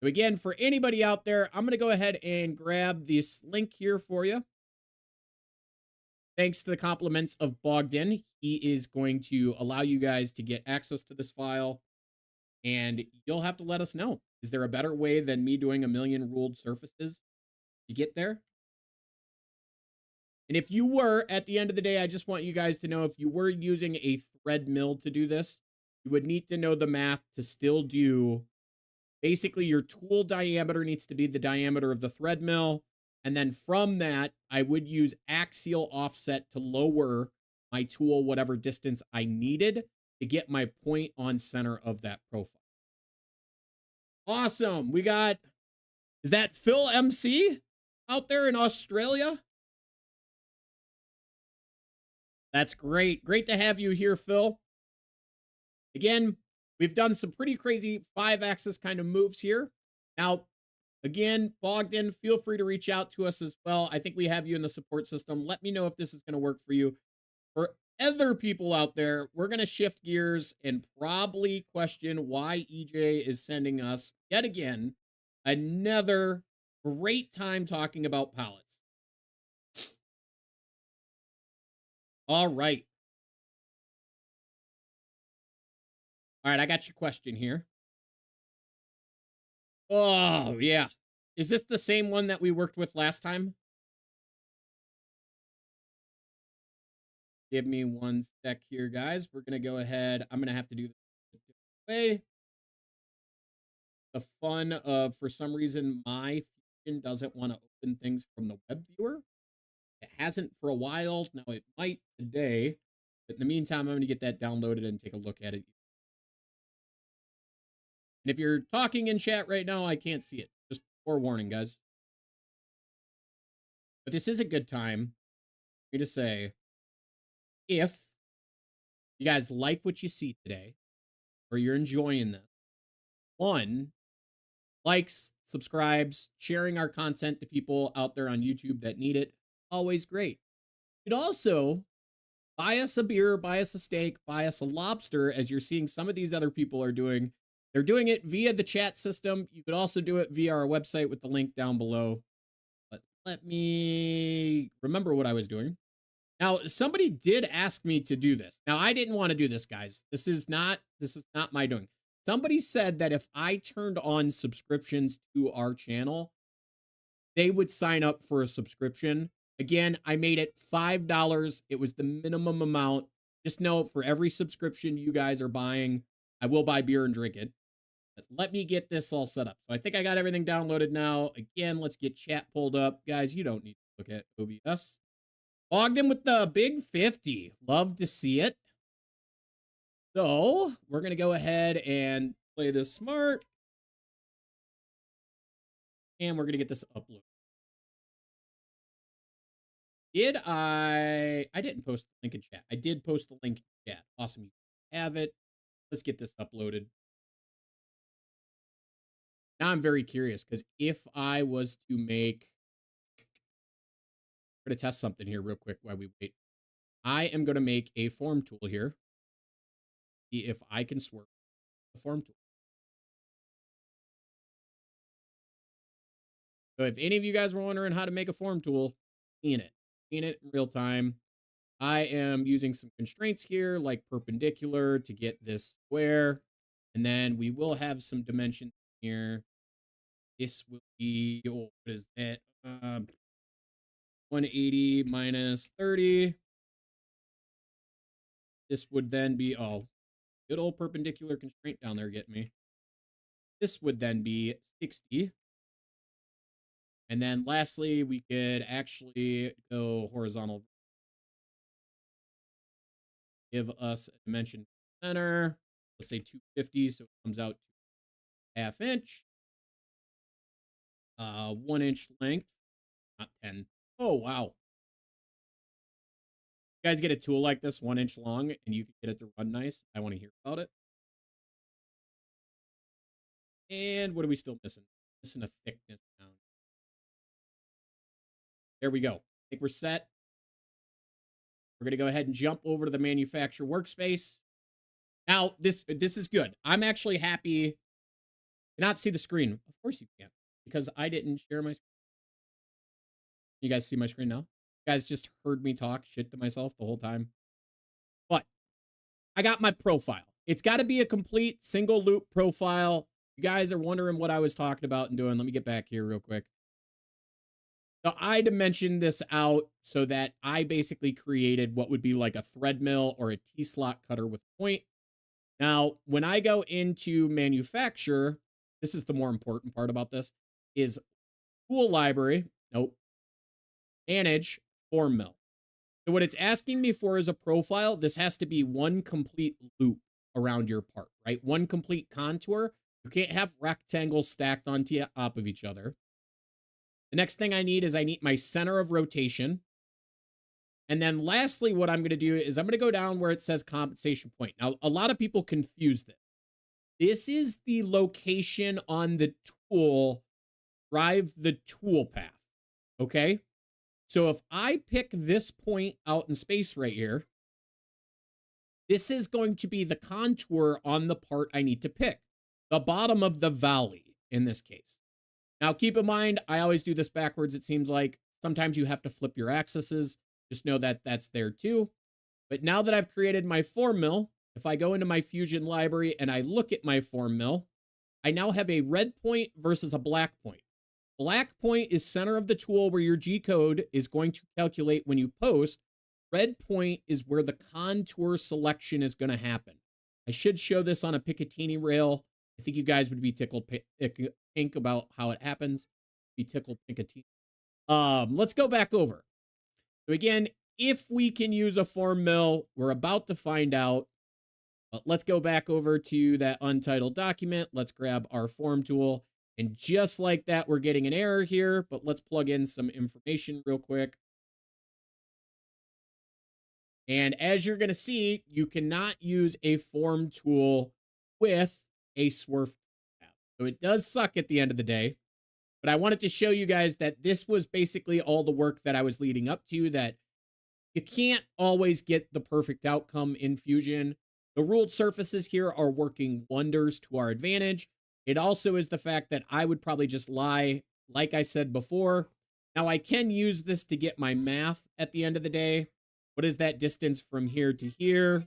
So again, for anybody out there, I'm going to go ahead and grab this link here for you. Thanks to the compliments of Bogdan, he is going to allow you guys to get access to this file, and you'll have to let us know. Is there a better way than me doing a million ruled surfaces to get there? And if you were, at the end of the day, I just want you guys to know, if you were using a thread mill to do this, you would need to know the math to still do. Basically, your tool diameter needs to be the diameter of the thread mill. And then from that, I would use axial offset to lower my tool whatever distance I needed to get my point on center of that profile. Awesome. We got, is that Phil MC out there in Australia? That's great. Great to have you here, Phil. Again, we've done some pretty crazy 5-axis kind of moves here. Now, again, Bogdan, feel free to reach out to us as well. I think we have you in the support system. Let me know if this is going to work for you. For other people out there, we're going to shift gears and probably question why EJ is sending us, yet again, another great time talking about pallets. All right. All right, I got your question here. Oh, yeah. Is this the same one that we worked with last time? Give me one sec here, guys. We're going to go ahead. I'm going to have to do this a different way. the fun of, for some reason, my Fusion doesn't want to open things from the web viewer. It hasn't for a while. Now it might today. But in the meantime, I'm going to get that downloaded and take a look at it. And if you're talking in chat right now, I can't see it. Just forewarning, guys. But this is a good time for me to say, if you guys like what you see today, or you're enjoying this, one, likes, subscribes, sharing our content to people out there on YouTube that need it, always great. You'd also buy us a beer, buy us a steak, buy us a lobster, as you're seeing some of these other people are doing. They're doing it via the chat system. You could also do it via our website with the link down below. But let me remember what I was doing. Now, somebody did ask me to do this. Now, I didn't want to do this, guys. This is not my doing. Somebody said that if I turned on subscriptions to our channel, they would sign up for a subscription. Again, I made it $5. It was the minimum amount. Just know, for every subscription you guys are buying, I will buy beer and drink it. But let me get this all set up. So I think I got everything downloaded now. Again, let's get chat pulled up. Guys, you don't need to look at OBS. Logged in with the big 50. Love to see it. So we're going to go ahead and play this smart. And we're going to get this uploaded. I didn't post the link in chat. I did post the link in chat. Awesome. You have it. Let's get this uploaded. Now I'm very curious, because if I was to make, we're going to test something here real quick while we wait. I am going to make a form tool here. See if I can swerve the form tool. So if any of you guys were wondering how to make a form tool, in real time. I am using some constraints here, like perpendicular, to get this square. And then we will have some dimensions here. This will be, what is that? 180 minus 30. This would then be, oh, good old perpendicular constraint down there getting me. This would then be 60. And then lastly, we could actually go horizontal. Give us a dimension center. Let's say 250, so it comes out to ½ inch. 1 inch length, not 10. Oh, wow. You guys get a tool like this 1 inch long and you can get it to run nice. I want to hear about it. And what are we still missing? Missing a thickness down. There we go. I think we're set. We're going to go ahead and jump over to the manufacturer workspace. Now, this is good. I'm actually happy to not see the screen. Of course you can't, because I didn't share my screen. You guys see my screen now? You guys just heard me talk shit to myself the whole time. But I got my profile. It's got to be a complete single loop profile. You guys are wondering what I was talking about and doing. Let me get back here real quick. So I dimensioned this out so that I basically created what would be like a thread mill or a T-slot cutter with point. Now, when I go into manufacture, this is the more important part about this, is tool library. Nope. Manage form mill. So what it's asking me for is a profile. This has to be one complete loop around your part, right? One complete contour. You can't have rectangles stacked on top of each other. The next thing I need is my center of rotation. And then lastly, what I'm going to do is I'm going to go down where it says compensation point. Now, a lot of people confuse this. This is the location on the tool, drive the tool path. Okay. So if I pick this point out in space right here, this is going to be the contour on the part I need to pick. The bottom of the valley in this case. Now, keep in mind, I always do this backwards. It seems like sometimes you have to flip your axes. Just know that that's there too. But now that I've created my form mill, if I go into my Fusion library and I look at my form mill, I now have a red point versus a black point. Black point is center of the tool where your G code is going to calculate when you post. Red point is where the contour selection is going to happen. I should show this on a Picatinny rail. I think you guys would be tickled pink about how it happens. Be tickled pink. Let's go back over. So again, if we can use a form mill, we're about to find out. But let's go back over to that untitled document. Let's grab our form tool. And just like that, we're getting an error here. But let's plug in some information real quick. And as you're going to see, you cannot use a form tool with a swerve path. So it does suck at the end of the day. But I wanted to show you guys that this was basically all the work that I was leading up to, that you can't always get the perfect outcome in Fusion. The ruled surfaces here are working wonders to our advantage. It also is the fact that I would probably just lie, like I said before. Now, I can use this to get my math at the end of the day. What is that distance from here to here?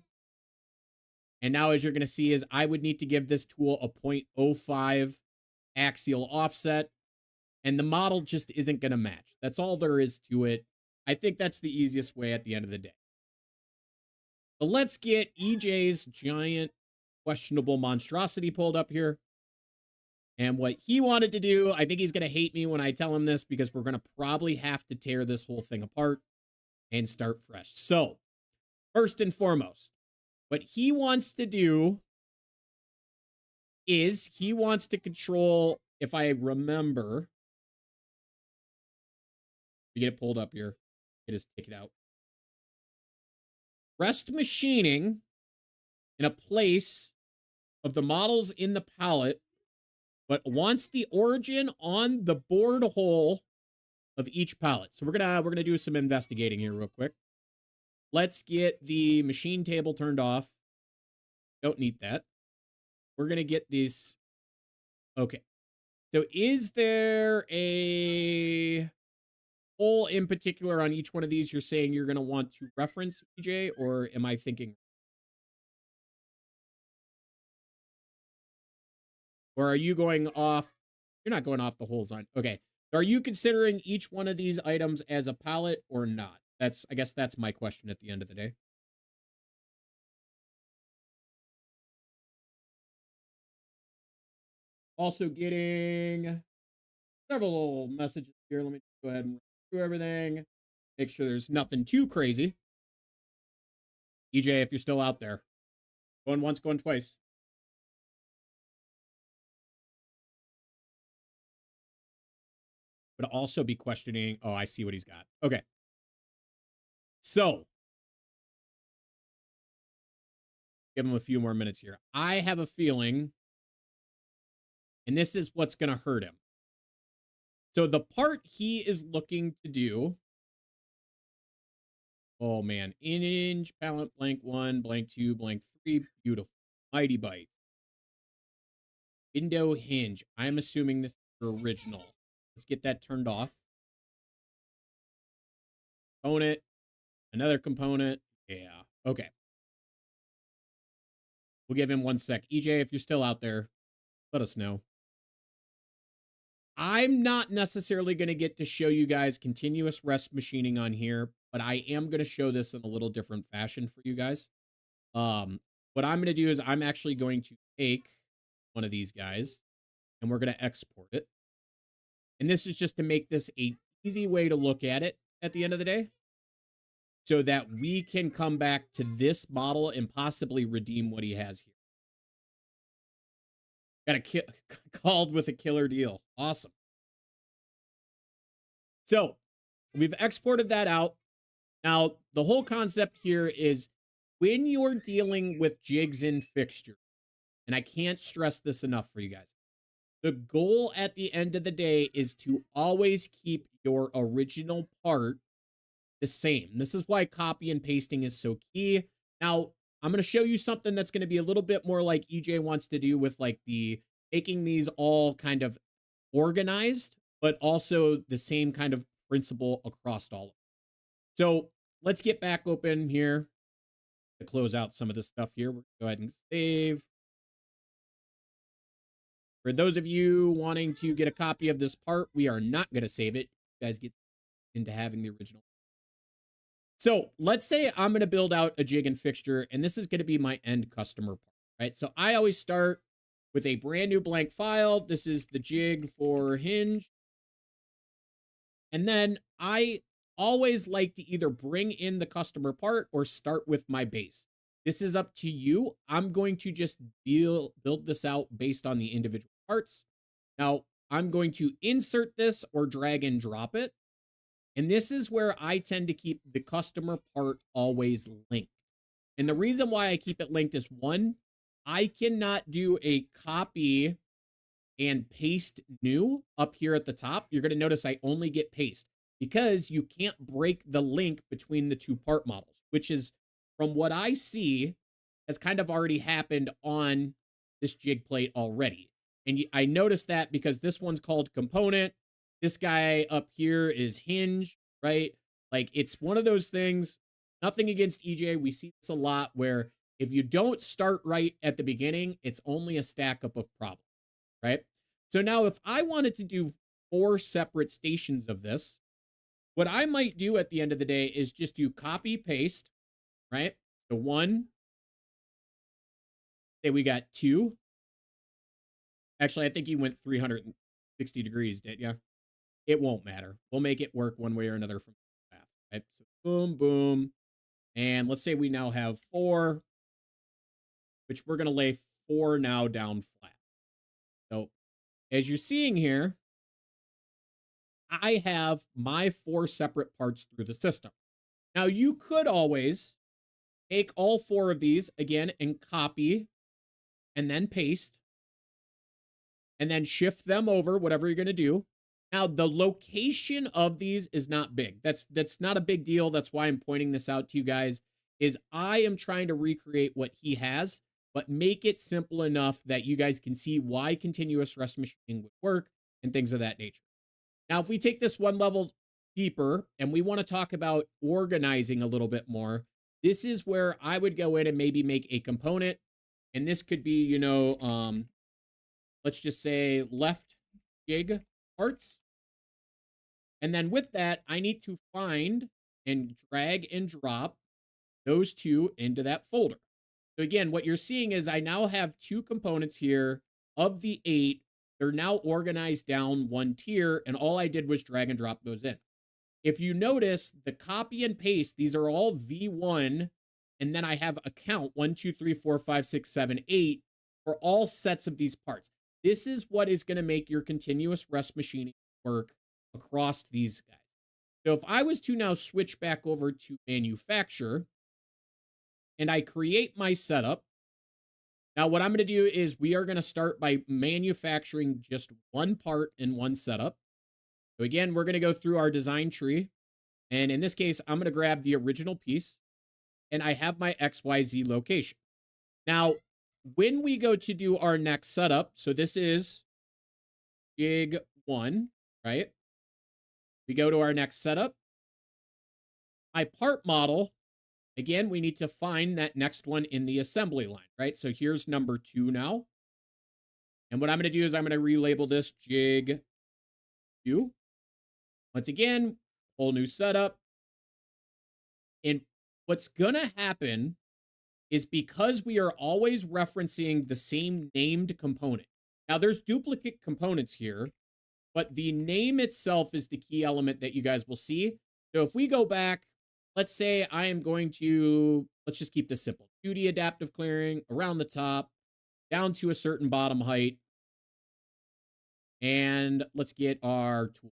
And now, as you're going to see, is I would need to give this tool a 0.05 axial offset. And the model just isn't going to match. That's all there is to it. I think that's the easiest way at the end of the day. But let's get EJ's giant questionable monstrosity pulled up here. And what he wanted to do, I think he's going to hate me when I tell him this, because we're going to probably have to tear this whole thing apart and start fresh. So, first and foremost, what he wants to do is he wants to control, if I remember, we get it pulled up here. It is take it out. Rest machining in a place of the models in the palette, but wants the origin on the board hole of each palette. So we're gonna do some investigating here real quick. Let's get the machine table turned off. Don't need that. We're gonna get these. Okay. So is there a hole in particular on each one of these you're saying you're going to want to reference, EJ, or am I thinking? Or are you going off? You're not going off the holes on. Okay. Are you considering each one of these items as a palette or not? I guess that's my question at the end of the day. Also getting several messages here. Let me go ahead and do everything. Make sure there's nothing too crazy. EJ, if you're still out there. Going once, going twice. But also be questioning. Oh, I see what he's got. Okay. So, give him a few more minutes here. I have a feeling, and this is what's going to hurt him. So the part he is looking to do, oh man, inch, palette, blank 1, blank 2, blank 3, beautiful, mighty bite. Window hinge, I'm assuming this is original. Let's get that turned off. Component, another component, yeah, okay. We'll give him 1 sec. EJ, if you're still out there, let us know. I'm not necessarily going to get to show you guys continuous rest machining on here, but I am going to show this in a little different fashion for you guys. What I'm going to do is I'm actually going to take one of these guys and we're going to export it. And this is just to make this an easy way to look at it at the end of the day, so that we can come back to this model and possibly redeem what he has here. Got called with a killer deal. Awesome. So we've exported that out. Now, the whole concept here is when you're dealing with jigs and fixtures, and I can't stress this enough for you guys, the goal at the end of the day is to always keep your original part the same. This is why copy and pasting is so key. Now, I'm going to show you something that's going to be a little bit more like EJ wants to do with like making these all kind of organized, but also the same kind of principle across all of them. So let's get back open here to close out some of this stuff here. We'll go ahead and save. For those of you wanting to get a copy of this part, we are not going to save it. You guys get into having the original. So let's say I'm going to build out a jig and fixture, and this is going to be my end customer part, right? So I always start with a brand new blank file. This is the jig for hinge. And then I always like to either bring in the customer part or start with my base. This is up to you. I'm going to just build this out based on the individual parts. Now, I'm going to insert this or drag and drop it. And this is where I tend to keep the customer part always linked. And the reason why I keep it linked is, one, I cannot do a copy and paste new up here at the top. You're going to notice I only get paste because you can't break the link between the two part models, which is, from what I see, has kind of already happened on this jig plate already. And I noticed that because this one's called component. This guy up here is hinge, right? Like, it's one of those things. Nothing against EJ. We see this a lot where if you don't start right at the beginning, it's only a stack up of problems, right? So now if I wanted to do 4 separate stations of this, what I might do at the end of the day is just do copy paste, right? So 1, say we got 2. Actually, I think you went 360 degrees, didn't you? It won't matter. We'll make it work one way or another from the path, right? So boom, boom. And let's say we now have 4, which we're going to lay 4 now down flat. So as you're seeing here, I have my 4 separate parts through the system. Now, you could always take all 4 of these again and copy and then paste and then shift them over, whatever you're going to do. Now, the location of these is not big. That's not a big deal. That's why I'm pointing this out to you guys, is I am trying to recreate what he has, but make it simple enough that you guys can see why continuous rest machining would work and things of that nature. Now, if we take this one level deeper and we want to talk about organizing a little bit more, this is where I would go in and maybe make a component. And this could be, you know, let's just say left jig parts. And then with that, I need to find and drag and drop those 2 into that folder. So again, what you're seeing is I now have 2 components here of the 8. They're now organized down 1 tier, and all I did was drag and drop those in. If you notice, the copy and paste, these are all V1, and then I have a count 1, 2, 3, 4, 5, 6, 7, 8 for all sets of these parts. This is what is going to make your continuous rest machining work across these guys. So if I was to now switch back over to manufacture and I create my setup, now what I'm going to do is we are going to start by manufacturing just 1 part in 1 setup. So again, we're going to go through our design tree. And in this case, I'm going to grab the original piece and I have my XYZ location. Now, when we go to do our next setup, so this is jig 1, right? We go to our next setup. My part model, again, we need to find that next one in the assembly line, right? So here's number 2 now. And what I'm going to do is I'm going to relabel this jig 2. Once again, whole new setup. And what's going to happen is, because we are always referencing the same named component. Now, there's duplicate components here, but the name itself is the key element that you guys will see. So if we go back, let's say I am going to, let's just keep this simple. 2D adaptive clearing around the top, down to a certain bottom height. And let's get our tool.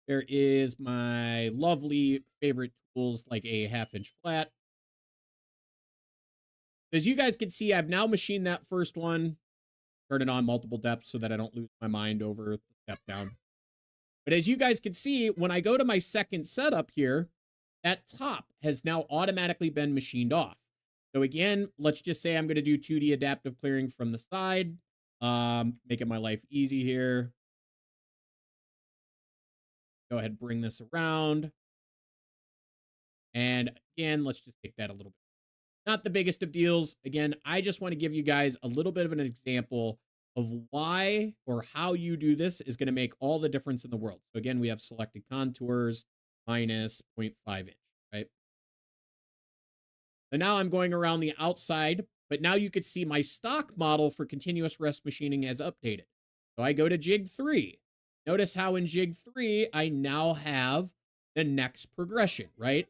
There is my lovely favorite tools, like a 1/2 inch flat. As you guys can see, I've now machined that first one. Turn it on multiple depths so that I don't lose my mind over the step down. But as you guys can see, when I go to my second setup here, that top has now automatically been machined off. So again, let's just say I'm going to do 2D adaptive clearing from the side. Making my life easy here. Go ahead and bring this around. And again, let's just take that a little bit. Not the biggest of deals. Again, I just want to give you guys a little bit of an example of why or how you do this is going to make all the difference in the world. So again, we have selected contours minus 0.5 inch, right? So now I'm going around the outside but now you could see my stock model for continuous rest machining has updated. So I go to jig 3. Notice how in jig 3, I now have the next progression, right?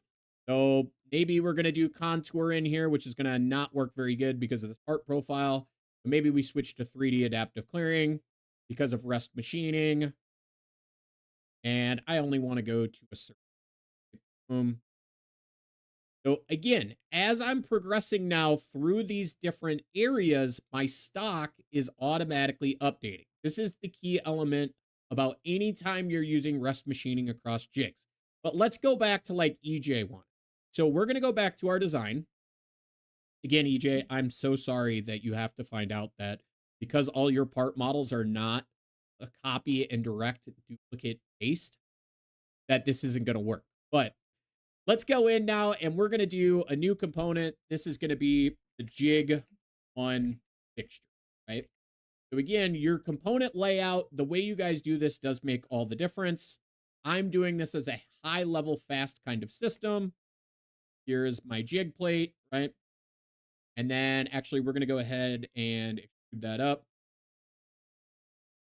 So maybe we're going to do contour in here, which is going to not work very good because of this part profile. But maybe we switch to 3D adaptive clearing because of rest machining. And I only want to go to a certain boom. So again, as I'm progressing now through these different areas, my stock is automatically updating. This is the key element about any time you're using rest machining across jigs. But let's go back to like EJ1. So we're going to go back to our design. Again, EJ, I'm so sorry that you have to find out that because all your part models are not a copy and direct duplicate paste, that this isn't going to work. But let's go in now and we're going to do a new component. This is going to be the jig 1 fixture, right? So again, your component layout, the way you guys do this does make all the difference. I'm doing this as a high level fast kind of system. Here's my jig plate, right? And then actually we're going to go ahead and extrude that up.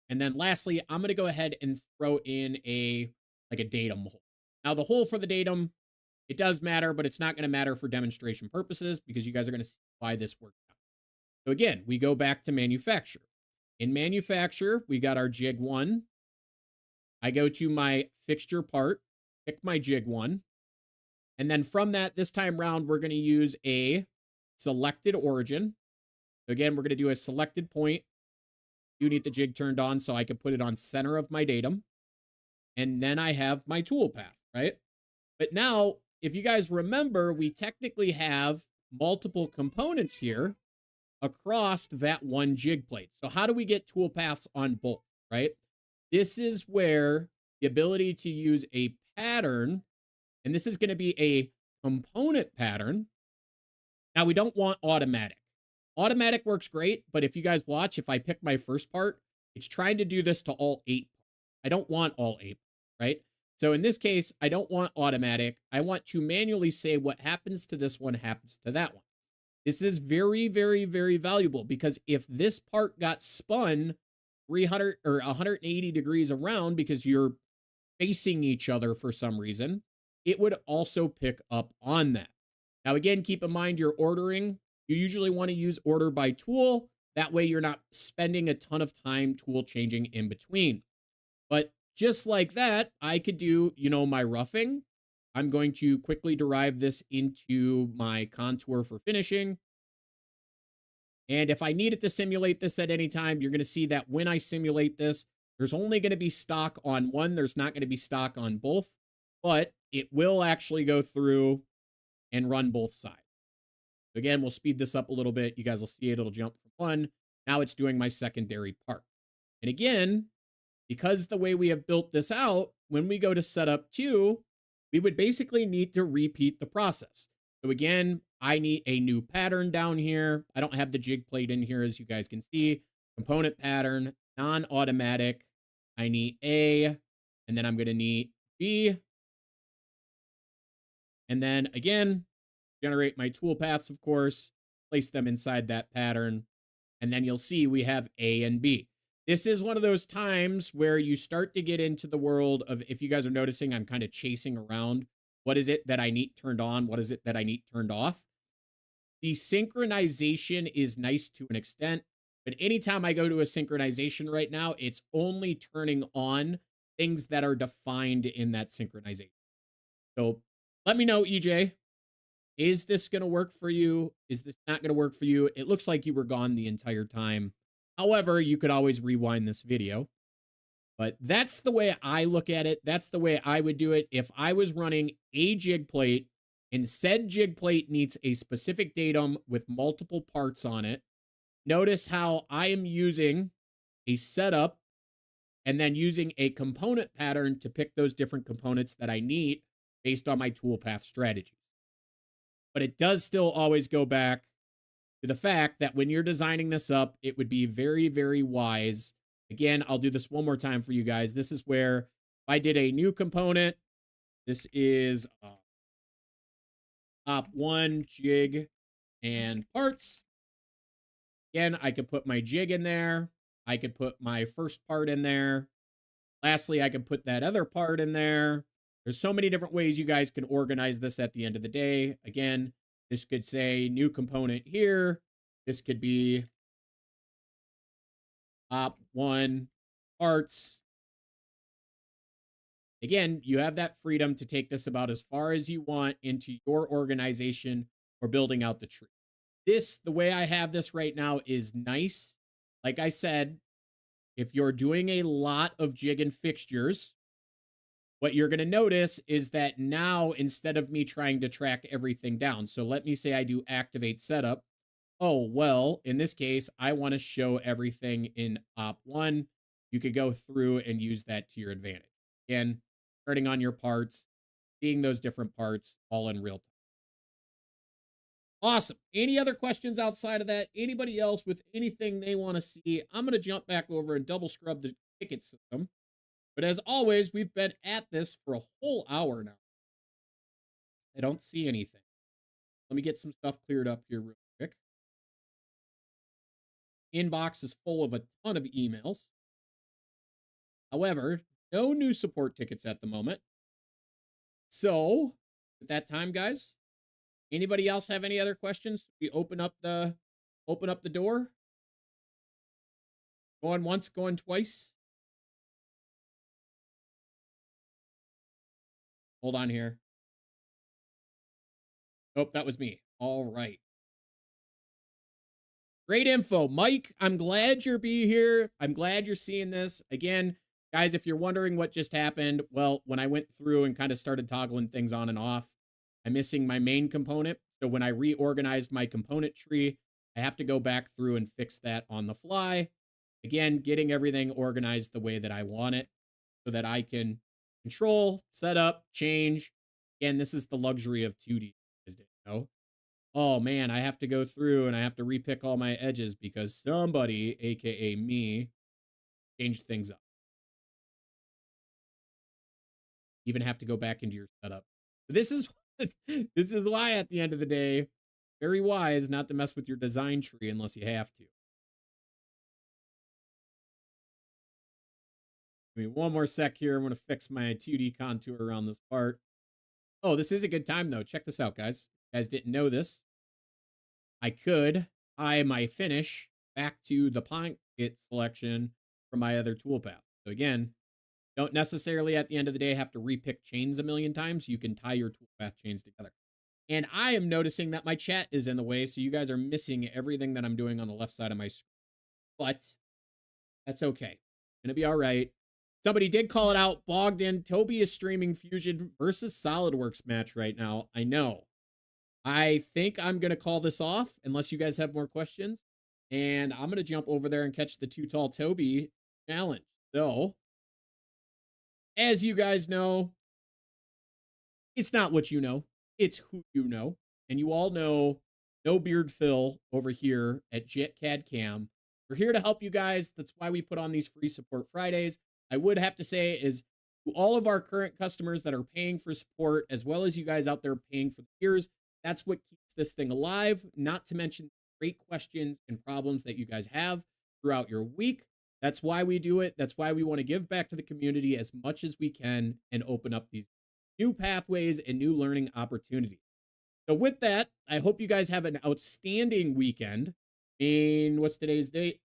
And then lastly, I'm going to go ahead and throw in a datum hole. Now the hole for the datum, it does matter, but it's not going to matter for demonstration purposes because you guys are going to see why this works out. So again, we go back to manufacture. In manufacture, we got our jig 1. I go to my fixture part, pick my jig 1. And then from that, this time round, we're going to use a selected origin. So again, we're going to do a selected point. You need the jig turned on so I can put it on center of my datum. And then I have my toolpath, right? But now, if you guys remember, we technically have multiple components here across that one jig plate. So how do we get toolpaths on both, right? This is where the ability to use a pattern, and this is going to be a component pattern. Now, we don't want automatic. Automatic works great, but if you guys watch, if I pick my first part, it's trying to do this to all 8. I don't want all 8, right? So in this case, I don't want automatic. I want to manually say what happens to this one happens to that one. This is very, very, very valuable because if this part got spun 300 or 180 degrees around because you're facing each other for some reason, it would also pick up on that. Now, again, keep in mind you're ordering. You usually want to use order by tool. That way you're not spending a ton of time tool changing in between. But just like that, I could do, my roughing. I'm going to quickly derive this into my contour for finishing. And if I needed to simulate this at any time, you're going to see that when I simulate this, there's only going to be stock on one. There's not going to be stock on both, but it will actually go through and run both sides. Again, we'll speed this up a little bit. You guys will see it. It'll jump from 1. Now it's doing my secondary part. And again, because the way we have built this out, when we go to setup 2, we would basically need to repeat the process. So again, I need a new pattern down here. I don't have the jig plate in here, as you guys can see. Component pattern, non-automatic. I need A, and then I'm going to need B. And then again, generate my toolpaths, of course, place them inside that pattern. And then you'll see we have A and B. This is one of those times where you start to get into the world of, if you guys are noticing, I'm kind of chasing around. What is it that I need turned on? What is it that I need turned off? The synchronization is nice to an extent, but anytime I go to a synchronization right now, it's only turning on things that are defined in that synchronization. So let me know, EJ, is this going to work for you? Is this not going to work for you? It looks like you were gone the entire time. However, you could always rewind this video. But that's the way I look at it. That's the way I would do it. If I was running a jig plate and said jig plate needs a specific datum with multiple parts on it, notice how I am using a setup and then using a component pattern to pick those different components that I need based on my toolpath strategy. But it does still always go back to the fact that when you're designing this up, it would be very, very wise. Again, I'll do this one more time for you guys. This is where if I did a new component, this is top 1 jig and parts. Again, I could put my jig in there. I could put my first part in there. Lastly, I could put that other part in there. There's so many different ways you guys can organize this at the end of the day. Again, this could say new component here. This could be op 1 parts. Again, you have that freedom to take this about as far as you want into your organization or building out the tree. This, the way I have this right now, is nice. Like I said, if you're doing a lot of jig and fixtures, what you're going to notice is that now, instead of me trying to track everything down, so let me say I do activate setup. Oh, well, in this case, I want to show everything in op 1. You could go through and use that to your advantage. Again, turning on your parts, seeing those different parts all in real time. Awesome. Any other questions outside of that? Anybody else with anything they want to see? I'm going to jump back over and double scrub the ticket system. But as always, we've been at this for a whole hour now. I don't see anything. Let me get some stuff cleared up here real quick. Inbox is full of a ton of emails. However, no new support tickets at the moment. So, at that time, guys, anybody else have any other questions? We open up the door. Going once, going twice. Hold on here. Nope, that was me. All right. Great info, Mike. I'm glad you're here. I'm glad you're seeing this. Again, guys, if you're wondering what just happened, well, when I went through and kind of started toggling things on and off, I'm missing my main component. So when I reorganized my component tree, I have to go back through and fix that on the fly. Again, getting everything organized the way that I want it so that I can control, set up, change. Again, this is the luxury of 2D. You didn't know. Oh man, I have to go through and I have to repick all my edges because somebody, aka me, changed things up. Even have to go back into your setup. But this is why at the end of the day, very wise not to mess with your design tree unless you have to. Give me one more sec here. I'm going to fix my 2D contour around this part. Oh, this is a good time, though. Check this out, guys. You guys didn't know this. I could tie my finish back to the pocket selection from my other toolpath. So again, don't necessarily at the end of the day have to repick chains a million times. You can tie your toolpath chains together. And I am noticing that my chat is in the way, so you guys are missing everything that I'm doing on the left side of my screen. But that's okay. Gonna be all right. Somebody did call it out. Bogged in. Toby is streaming Fusion versus SolidWorks match right now. I know. I think I'm going to call this off unless you guys have more questions. And I'm going to jump over there and catch the Too Tall Toby challenge. So, as you guys know, it's not what you know. It's who you know. And you all know No Beard Phil over here at JetCAD Cam. We're here to help you guys. That's why we put on these free support Fridays. I would have to say is to all of our current customers that are paying for support, as well as you guys out there paying for the years, that's what keeps this thing alive, not to mention great questions and problems that you guys have throughout your week. That's why we do it. That's why we want to give back to the community as much as we can and open up these new pathways and new learning opportunities. So with that, I hope you guys have an outstanding weekend. What's today's date?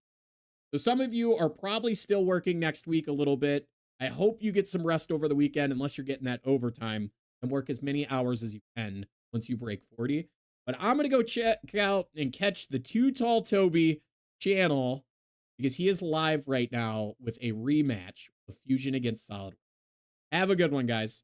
So some of you are probably still working next week a little bit. I hope you get some rest over the weekend, unless you're getting that overtime, and work as many hours as you can once you break 40. But I'm going to go check out and catch the Too Tall Toby channel because he is live right now with a rematch of Fusion against SolidWorks. Have a good one, guys.